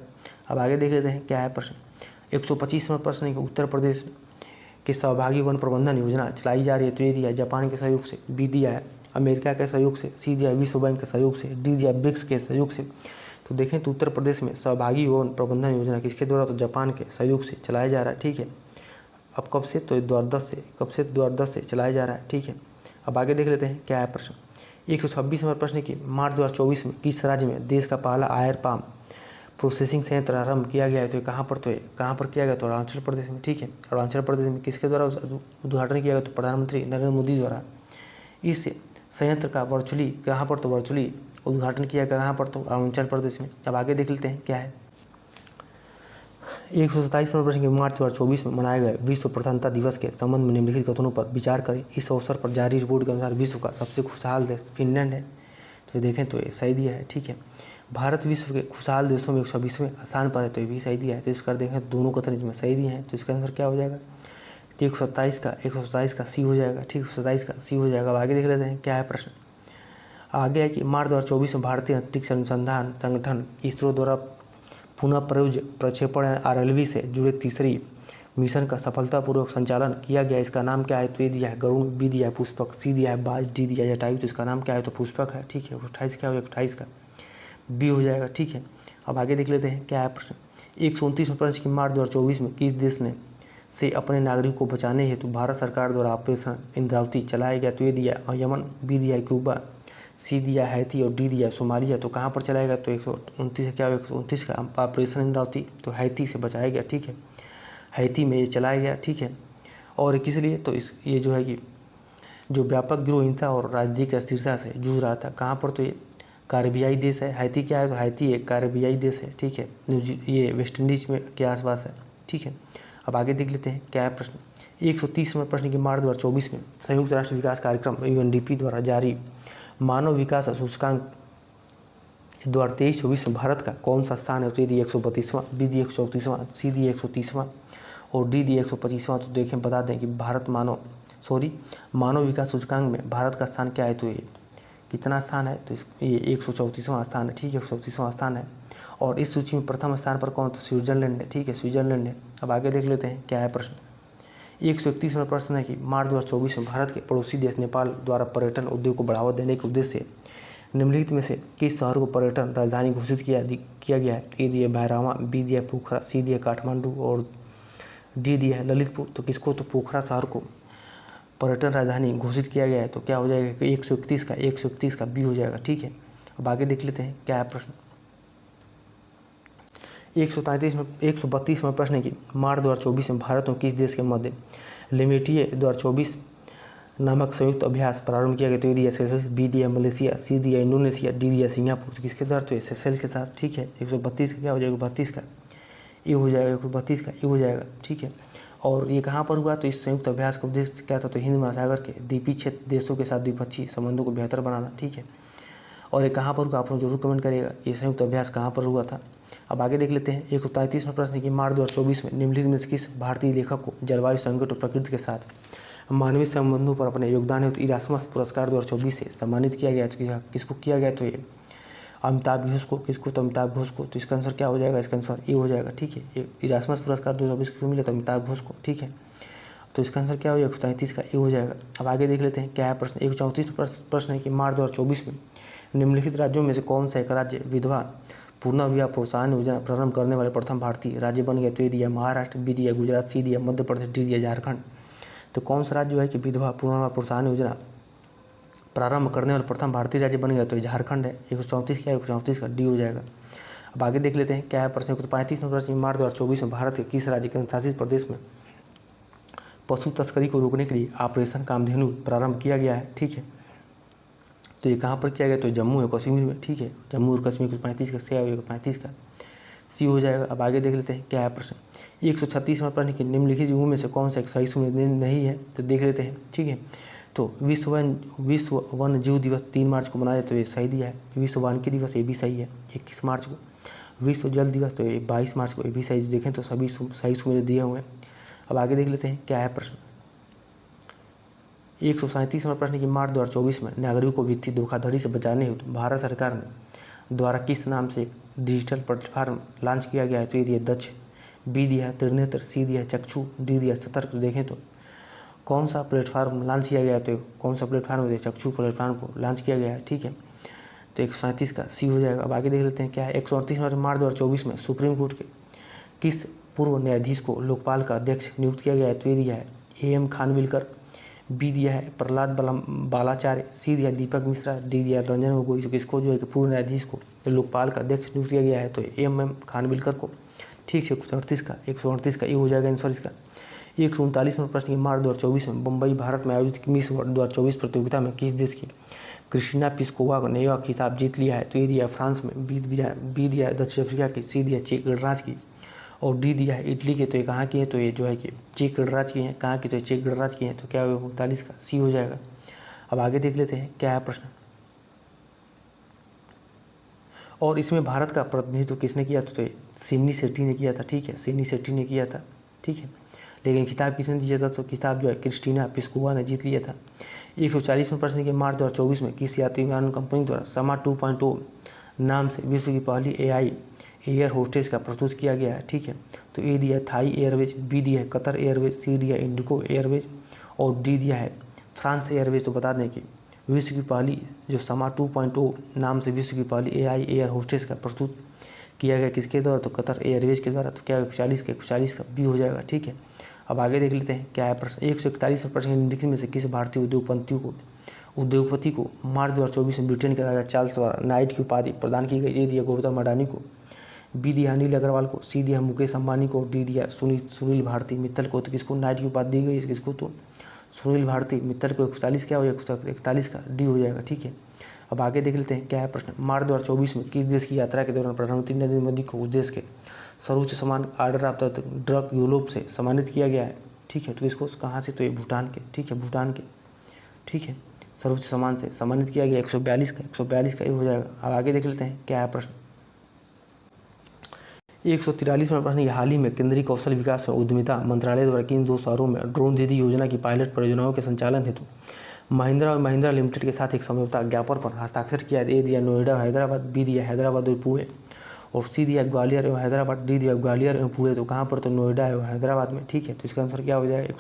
S1: अब आगे देख लेते हैं क्या है प्रश्न। 125वां प्रश्न है कि उत्तर प्रदेश के सहभागी वन प्रबंधन योजना चलाई जा रही है, तो ये दिया है जापान के सहयोग से, बी दिया है अमेरिका के सहयोग से, सी दिया है विश्व बैंक के सहयोग से, डी दिया है ब्रिक्स के सहयोग से। तो देखें तो उत्तर प्रदेश में सहभागी वन प्रबंधन योजना किसके द्वारा, तो जापान के सहयोग से चलाया जा रहा है। ठीक है, अब कब से, तो 2010 से चलाया जा रहा है। ठीक है, अब आगे देख लेते हैं क्या है प्रश्न। 126वां प्रश्न की मार्च 2024 में किस राज्य में देश का पहला आयर पाम प्रोसेसिंग संयंत्र आरंभ किया गया है, तो कहाँ पर, किया गया, तो अरुणाचल प्रदेश में। ठीक है, अरुणाचल प्रदेश में किसके द्वारा उद्घाटन किया गया, तो प्रधानमंत्री नरेंद्र मोदी द्वारा इस संयंत्र का वर्चुअली कहाँ पर, तो वर्चुअली उद्घाटन किया गया कहाँ पर, तो अरुणाचल प्रदेश में। अब आगे देख लेते हैं क्या है। 127वां प्रश्न, मार्च 2024 में मनाए गए विश्व प्रसन्नता दिवस के संबंध में निम्नलिखित कथनों पर विचार करें। इस अवसर पर जारी रिपोर्ट के अनुसार विश्व का सबसे खुशहाल देश फिनलैंड है, तो देखें तो ये सही दिया है। ठीक है, भारत विश्व के खुशहाल देशों में 126वें स्थान पर है, तो ये भी सही दिया है। तो इस पर देखें दोनों कथन इसमें सही दिए हैं, तो इसका आंसर क्या हो जाएगा, तो 127 का सी हो जाएगा। ठीक, 127 का सी हो जाएगा। अब आगे देख लेते हैं क्या है प्रश्न। आगे है कि मार्च 2024 में भारतीय अंतरिक्ष अनुसंधान संगठन इसरो द्वारा पुनः प्रक्षेपण RLV से जुड़े तीसरी मिशन का सफलतापूर्वक संचालन किया गया। इसका नाम क्या है, तो ये दिया है गरुण, बी दिया है पुष्पक, सी दिया है बाज, डी दिया है जटायु। तो इसका नाम क्या है, तो पुष्पक है। ठीक है, 28 क्या हो जाएगा, 28 का बी हो जाएगा। ठीक है, अब आगे देख लेते हैं क्या है प्रश्न। 129वां प्रश्न की मार्च 2024 में किस देश ने से अपने नागरिकों को बचाने हेतु भारत सरकार द्वारा ऑपरेशन इंद्रावती चलाया गया, तो ये दिया है यमन, बी दिया है क्यूबा, सी दिया हैती और डी दिया सोमालिया, तो कहाँ पर चलाएगा, तो 129 क्या होगा, 129 का ऑपरेशन अमरावती, तो हैती से बचाया गया, ठीक है, हैती में ये चलाया गया, ठीक है। और किस लिए, तो इस ये जो है कि जो व्यापक गिरोह हिंसा और राजनीतिक अस्थिरता से जूझ रहा था, कहाँ पर, तो ये कार्बियाई देश है। हैती क्या है, तो हैती एक कार्बियाई देश है, ठीक है, ये वेस्ट इंडीज में के आसपास है, ठीक है। अब आगे देख लेते हैं क्या है प्रश्न। 130 नंबर प्रश्न की मार्च 2024 में संयुक्त राष्ट्र विकास कार्यक्रम UNDP द्वारा जारी मानव विकास सूचकांक 2023-24 में भारत का कौन सा स्थान है, तो यदि 132वां, बी दी 134वां, सी दी 130वां और डी दी 125वां। तो देखें बता दें कि मानव विकास सूचकांक में भारत का स्थान क्या है, तो ये कितना स्थान है, तो ये 134वां स्थान है, ठीक है, 134वां स्थान है। और इस सूची में प्रथम स्थान पर कौन, तो स्विट्जरलैंड है, ठीक है, स्विट्जरलैंड है। अब आगे देख लेते हैं क्या है प्रश्न। 131 नंबर प्रश्न है कि मार्च 2024 में भारत के पड़ोसी देश नेपाल द्वारा पर्यटन उद्योग को बढ़ावा देने के उद्देश्य से निम्नलिखित में से किस शहर को पर्यटन राजधानी घोषित किया गया है। ए दिया भैरवा, बी दिया पोखरा, सी दिया काठमांडू और डी दिया है ललितपुर। तो किसको, तो पोखरा शहर को पर्यटन राजधानी घोषित किया गया है, तो क्या हो जाएगा कि 131 का बी हो जाएगा, ठीक है। अब आगे देख लेते हैं क्या है प्रश्न। 132 में प्रश्न है कि मार्च 2024 में भारत और किस देश के मध्य लिमिटिए 2024 नामक संयुक्त अभ्यास प्रारंभ किया गया, तो ये दिया सेशेल्स, बी दिया मलेशिया, सी दिया इंडोनेशिया, डी दिया सिंगापुर। तो किसके द्वारा, तो सेशेल्स के साथ, ठीक है। 132 का क्या हो जाएगा, 32 का ये हो जाएगा, 132 का ये हो जाएगा, ठीक है। और ये कहाँ पर हुआ, तो इस संयुक्त अभ्यास का उद्देश्य क्या था, तो हिंद महासागर के द्वीपीय क्षेत्र देशों के साथ द्विपक्षीय संबंधों को बेहतर बनाना, ठीक है। और ये कहाँ पर हुआ, आप लोग जरूर कमेंट करिएगा, ये संयुक्त अभ्यास कहाँ पर हुआ था। अब आगे देख लेते हैं 133 में प्रश्न की मार्च 2024 में निम्नलिखित में से किस भारतीय लेखक को जलवायु संकट और प्रकृति के साथ मानवीय संबंधों पर अपने योगदान हेतु इरास्मस पुरस्कार 2024 से सम्मानित किया गया। तो किसको किया गया, तो ये अमिताभ घोष को, किसको, तो अमिताभ घोष को। तो इसका आंसर क्या हो जाएगा, इसका आंसर ये हो जाएगा, ठीक है। ये इरास्मस पुरस्कार 2024 को मिला, तो अमिताभ घोष को, ठीक है। तो इसका आंसर क्या हो जाएगा, 133 का ये हो जाएगा। अब आगे देख लेते हैं क्या है प्रश्न। 134 प्रश्न है कि मार्च 2024 में निम्नलिखित राज्यों में से कौन सा एक राज्य विधवा पुनर्विवाह प्रोत्साहन योजना प्रारंभ करने वाले प्रथम भारतीय राज्य बन गया। तो ये दिया महाराष्ट्र, बी दिया गुजरात, सी दिया मध्य प्रदेश, डी दिया झारखंड। तो कौन सा राज्य जो है कि विधवा पुनर्विवाह प्रोत्साहन योजना प्रारंभ करने वाले प्रथम भारतीय राज्य बन गया, तो ये झारखंड है। 134 क्या है, 134 का डी हो जाएगा। अब आगे देख लेते हैं क्या है प्रश्न। 135 नंबर प्रश्न, मार्च 2024 में भारत के किस राज्य केंद्र शासित प्रदेश में पशु तस्करी को रोकने के लिए ऑपरेशन कामधेनु प्रारंभ किया गया है, ठीक है। तो ये कहाँ पर किया गया, तो जम्मू है कश्मीर में, ठीक है, जम्मू और कश्मीर को 35 का से आएगा, 35 का सी हो जाएगा। अब आगे देख लेते हैं क्या है प्रश्न। 136 नंबर प्रश्न की निम्नलिखित युगों में से कौन सा एक सही सुमेलित नहीं है, तो देख लेते हैं, ठीक है। तो विश्व वन जीव दिवस 3 मार्च को मनाया, तो ये सही दिया है। विश्व वानिकी दिवस ये भी सही है 21 मार्च को। विश्व जल दिवस तो ये 22 मार्च को, ये भी सही। देखें तो सभी सही सुमेलित दिए हुए हैं। अब आगे देख लेते हैं क्या है प्रश्न। 137 नंबर प्रश्न की मार्च 2024 में नागरिकों को वित्तीय धोखाधड़ी से बचाने हेतु भारत सरकार ने द्वारा किस नाम से एक डिजिटल प्लेटफॉर्म लॉन्च किया गया है। तो ये दिया दक्ष, बी दिया त्रिनेत्र, सी दिया चक्षु, डी दिया सतर्क। तो देखें तो कौन सा प्लेटफॉर्म लॉन्च किया गया है, तो कौन सा प्लेटफॉर्म है, चक्षु प्लेटफॉर्म को लॉन्च किया गया है, ठीक है। तो 137 का सी हो जाएगा। अब आगे देख लेते हैं क्या है। 138 नंबर मार्च 2024 में सुप्रीम कोर्ट के किस पूर्व न्यायाधीश को लोकपाल का अध्यक्ष नियुक्त किया गया है। तो ये दिया है AM खानविलकर, बी दिया है प्रहलाद बालाचार्य, सी दिया दीपक मिश्रा, डी दिया रंजन गोगोई। तो किसको जो है कि पूर्व न्यायाधीश को लोकपाल का अध्यक्ष नियुक्त किया गया है, तो AM खानविलकर को, ठीक है। 138 का ये हो जाएगा आंसर इसका। 139 नंबर प्रश्न की मार्च 2024 में मुंबई भारत में आयोजित मिस वर्ल्ड 2024 प्रतियोगिता में किस देश की क्रिस्टीना पिस्कोवा ने यह खिताब जीत लिया है। तो ये दिया फ्रांस में, बी दिया दक्षिण अफ्रीका की, सी दिया चेक गणराज्य की और डी दिया है इटली के। तो ये कहाँ की है, तो ये जो है कि चेक गणराज्य की है। कहाँ की, तो चेक गणराज्य की है। तो क्या होगा 39 का सी हो जाएगा। अब आगे देख लेते हैं क्या है प्रश्न। और इसमें भारत का प्रतिनिधित्व किसने किया, तो सिडनी शेट्टी ने किया था, ठीक है, सिडनी शेट्टी ने किया था, ठीक है। लेकिन खिताब किसने दिया था, तो खिताब जो है क्रिस्टीना पिस्कोवा ने जीत लिया था। 140 प्रश्न के मार्च 2024 में किस यात्री विमान कंपनी द्वारा समा 2.0 नाम से विश्व की पहली AI एयर होस्टेस का प्रस्तुत किया गया है, ठीक है। तो ए दिया थाई एयरवेज, बी दिया है कतर एयरवेज, सी दिया इंडिगो एयरवेज और डी दिया है फ्रांस एयरवेज। तो बता दें कि विश्व की पहली जो समा 2.0 नाम से विश्व की पहली AI एयर होस्टेस का प्रस्तुत किया गया किसके द्वारा, तो कतर एयरवेज के द्वारा। तो क्या 140 का बी हो जाएगा, ठीक है। अब आगे देख लेते हैं क्या है प्रश्न। 141 प्रश्न निम्नलिखित में से किस भारतीय उद्योगपतियों को उद्योगपति को मार्च 2024 में ब्रिटेन के राजा चार्ल्स द्वारा नाइट की उपाधि प्रदान की गई। ए दिया गौतम अडानी को, बी दिया अनिल अग्रवाल को, सी दिया मुकेश अंबानी को, डी दिया सुनील भारती मित्तल को। तो किसको नाइट की उपाधि दी गई, किसको, तो सुनील भारती मित्तल को। 141 क्या हो जाएगा, 141 का डी हो जाएगा, ठीक है। अब आगे देख लेते हैं क्या है प्रश्न। मार्च 2024 में किस देश की यात्रा के दौरान प्रधानमंत्री नरेंद्र मोदी को उस देश के सर्वोच्च सम्मान order of the drug Europe से सम्मानित किया गया है, ठीक है। तो इसको कहाँ से, तो ये भूटान के, ठीक है, भूटान के, ठीक है, सर्वोच्च सम्मान से सम्मानित किया गया। 142 का ये हो जाएगा। अब आगे देख लेते हैं क्या है प्रश्न। 143वां प्रश्न, हाल ही में केंद्रीय कौशल विकास और उद्यमिता मंत्रालय द्वारा किन 2 शहरों में ड्रोन दीदी योजना की पायलट परियोजनाओं के संचालन हेतु महिंद्रा और महिंद्रा लिमिटेड के साथ एक समझौता ज्ञापन पर हस्ताक्षर किया है। ए दिया नोएडा हैदराबाद, बी दिया हैदराबाद और पुणे, और सी दिया ग्वालियर एवं हैदराबाद, डी दिया ग्वालियर एवं पुणे। तो कहाँ पर, तो नोएडा एवं हैदराबाद में, ठीक है। तो इसका आंसर क्या हो जाएगा,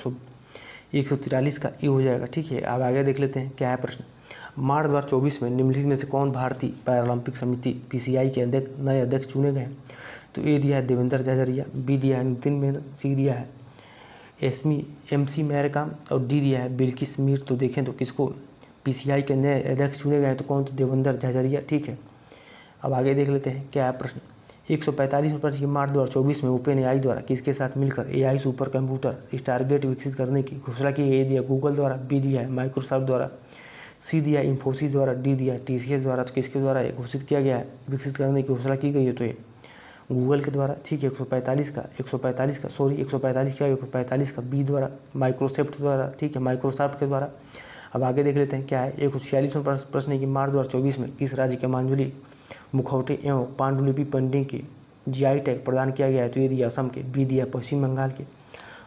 S1: 143 का ये हो जाएगा, ठीक है। अब आगे देख लेते हैं क्या है प्रश्न। मार्च 2024 में निम्नलिखित में से कौन भारतीय पैरालंपिक समिति PCI के नए अध्यक्ष चुने गए। तो ए दिया है देवेंद्र झाझरिया, बी दिया है नितिन मेनन, सी दिया है MC मैरकाम और डी दिया है बिल्किस मीर। तो देखें तो किसको PCI के नए अध्यक्ष चुने गए, तो कौन, तो देवेंद्र झाझरिया, ठीक है। अब आगे देख लेते हैं क्या है प्रश्न। 145वें प्रश्न की मार्च 2024 में ओपन AI द्वारा किसके साथ मिलकर AI सुपर कंप्यूटर स्टारगेट विकसित करने की घोषणा की। ए दिया गूगल द्वारा, बी दिया है माइक्रोसॉफ्ट द्वारा, सी दिया इंफोसिस द्वारा, डी दिया TCS द्वारा। तो किसके द्वारा ये घोषित किया गया है, विकसित करने की घोषणा की गई है, तो ये गूगल के द्वारा, ठीक है। 145 का 145 का बी द्वारा, माइक्रोसॉफ्ट द्वारा, ठीक है, माइक्रोसॉफ्ट के द्वारा। अब आगे देख लेते हैं क्या है। 146वां प्रश्न है कि मार्च 2024 में किस राज्य के मांजुली मुखौटे एवं पांडुलिपि पेंटिंग की GI टैग प्रदान किया गया है। तो ये दिया असम के, बी दिया पश्चिम बंगाल के,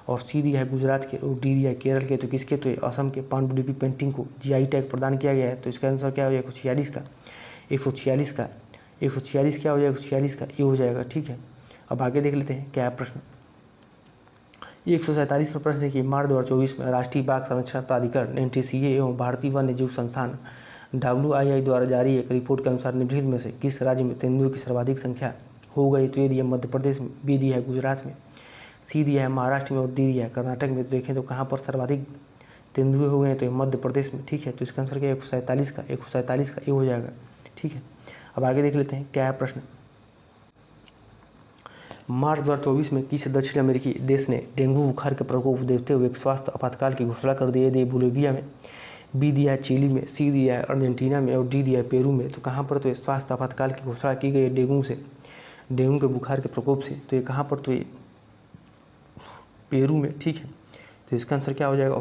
S1: और सी दिया है गुजरात के, और डी दिया है केरल के। तो किसके, तो असम के पांडुलिपि पेंटिंग को GI टैग प्रदान किया गया है। तो इसका आंसर क्या हो जाएगा, 146 का 146 का 146 क्या हो जाएगा, 146 का ये हो जाएगा, ठीक है। अब आगे देख लेते हैं क्या है प्रश्न। 147वां प्रश्न है कि मार्च 2024 में राष्ट्रीय बाघ संरक्षण प्राधिकरण NTCA एवं भारतीय वन्य जीव संस्थान WII द्वारा जारी एक रिपोर्ट के अनुसार निम्नलिखित में से किस राज्य में तेंदुओं की सर्वाधिक संख्या हो गई। तो ये दिया मध्य प्रदेश में, बी दिया है गुजरात में, सी दिया है महाराष्ट्र में, और डी दिया है कर्नाटक में। तो देखें तो कहाँ पर सर्वाधिक तेंदुए हो गए हैं, तो मध्य प्रदेश में, ठीक है। तो इसका आंसर क्या है, 147 का ये हो जाएगा, ठीक है। अब आगे देख लेते हैं क्या है प्रश्न। मार्च 2024 में किस दक्षिण अमेरिकी देश ने डेंगू बुखार के प्रकोप देखते हुए एक स्वास्थ्य आपातकाल की घोषणा कर दी है। बोलिविया में, बी दिया है चिली में, सी दिया है अर्जेंटीना में, और डी दिया है पेरू में। तो कहाँ पर, तो स्वास्थ्य आपातकाल की घोषणा की गई है डेंगू के बुखार के प्रकोप से। तो ये कहाँ पर, तो ये पेरू में, ठीक है। तो इसका आंसर क्या हो जाएगा,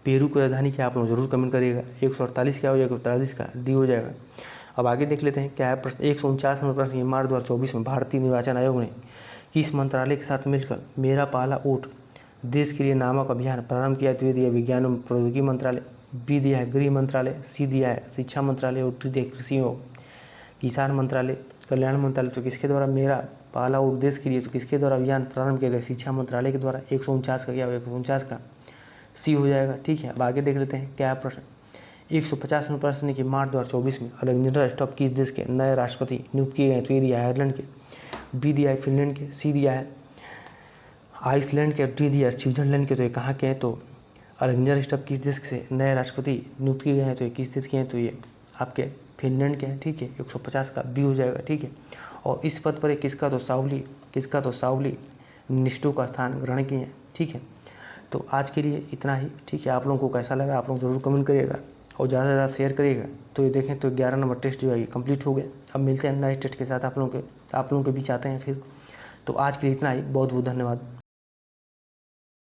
S1: पेरू की राजधानी क्या, आप लोग जरूर कमेंट करिएगा। 148 क्या हो जाएगा, 43 का डी हो जाएगा। अब आगे देख लेते हैं क्या है प्रश्न। 149वां प्रश्न, मार्च 2024 में भारतीय निर्वाचन आयोग ने किस मंत्रालय के साथ मिलकर मेरा पहला वोट देश के लिए नामक अभियान प्रारंभ किया। तो ये दिया विज्ञान एवं प्रौद्योगिकी मंत्रालय, बी दिया है गृह मंत्रालय, सी दिया है शिक्षा मंत्रालय, और डी दिया कृषि एवं किसान मंत्रालय, कल्याण मंत्रालय। तो किसके द्वारा मेरा पहला वोट देश के लिए, तो किसके द्वारा अभियान प्रारंभ किया गया, शिक्षा मंत्रालय के द्वारा। 149 का क्या होगा, 149 का सी हो जाएगा, ठीक है। अब आगे देख लेते हैं क्या है प्रश्न। 150वां प्रश्न है कि मार्च 2024 में अलेक्जेंडर स्टॉप किस देश के नए राष्ट्रपति नियुक्त किए गए। तो ये दिया है आयरलैंड के, बी दिया है फिनलैंड के, सी दिया है आइसलैंड के, डी दिया है स्विट्जरलैंड के। तो ये कहाँ के हैं, तो अलेक्जेंडर स्टॉप किस देश से नए राष्ट्रपति नियुक्त किए गए हैं। तो ये किस देश के हैं, तो ये आपके फिनलैंड के हैं, ठीक है। 150 का बी हो जाएगा, ठीक है। और इस पद पर किसका, तो साउली निष्ठू का स्थान ग्रहण किए हैं, ठीक है। तो आज के लिए इतना ही, ठीक है। आप लोगों को कैसा लगा आप लोग ज़रूर कमेंट करिएगा और ज़्यादा से ज़्यादा शेयर करिएगा। तो ये देखें तो 11 नंबर टेस्ट जो है कंप्लीट हो गया। अब मिलते हैं नए टेस्ट के साथ आप लोगों के बीच आते हैं फिर। तो आज के लिए इतना ही, बहुत बहुत धन्यवाद।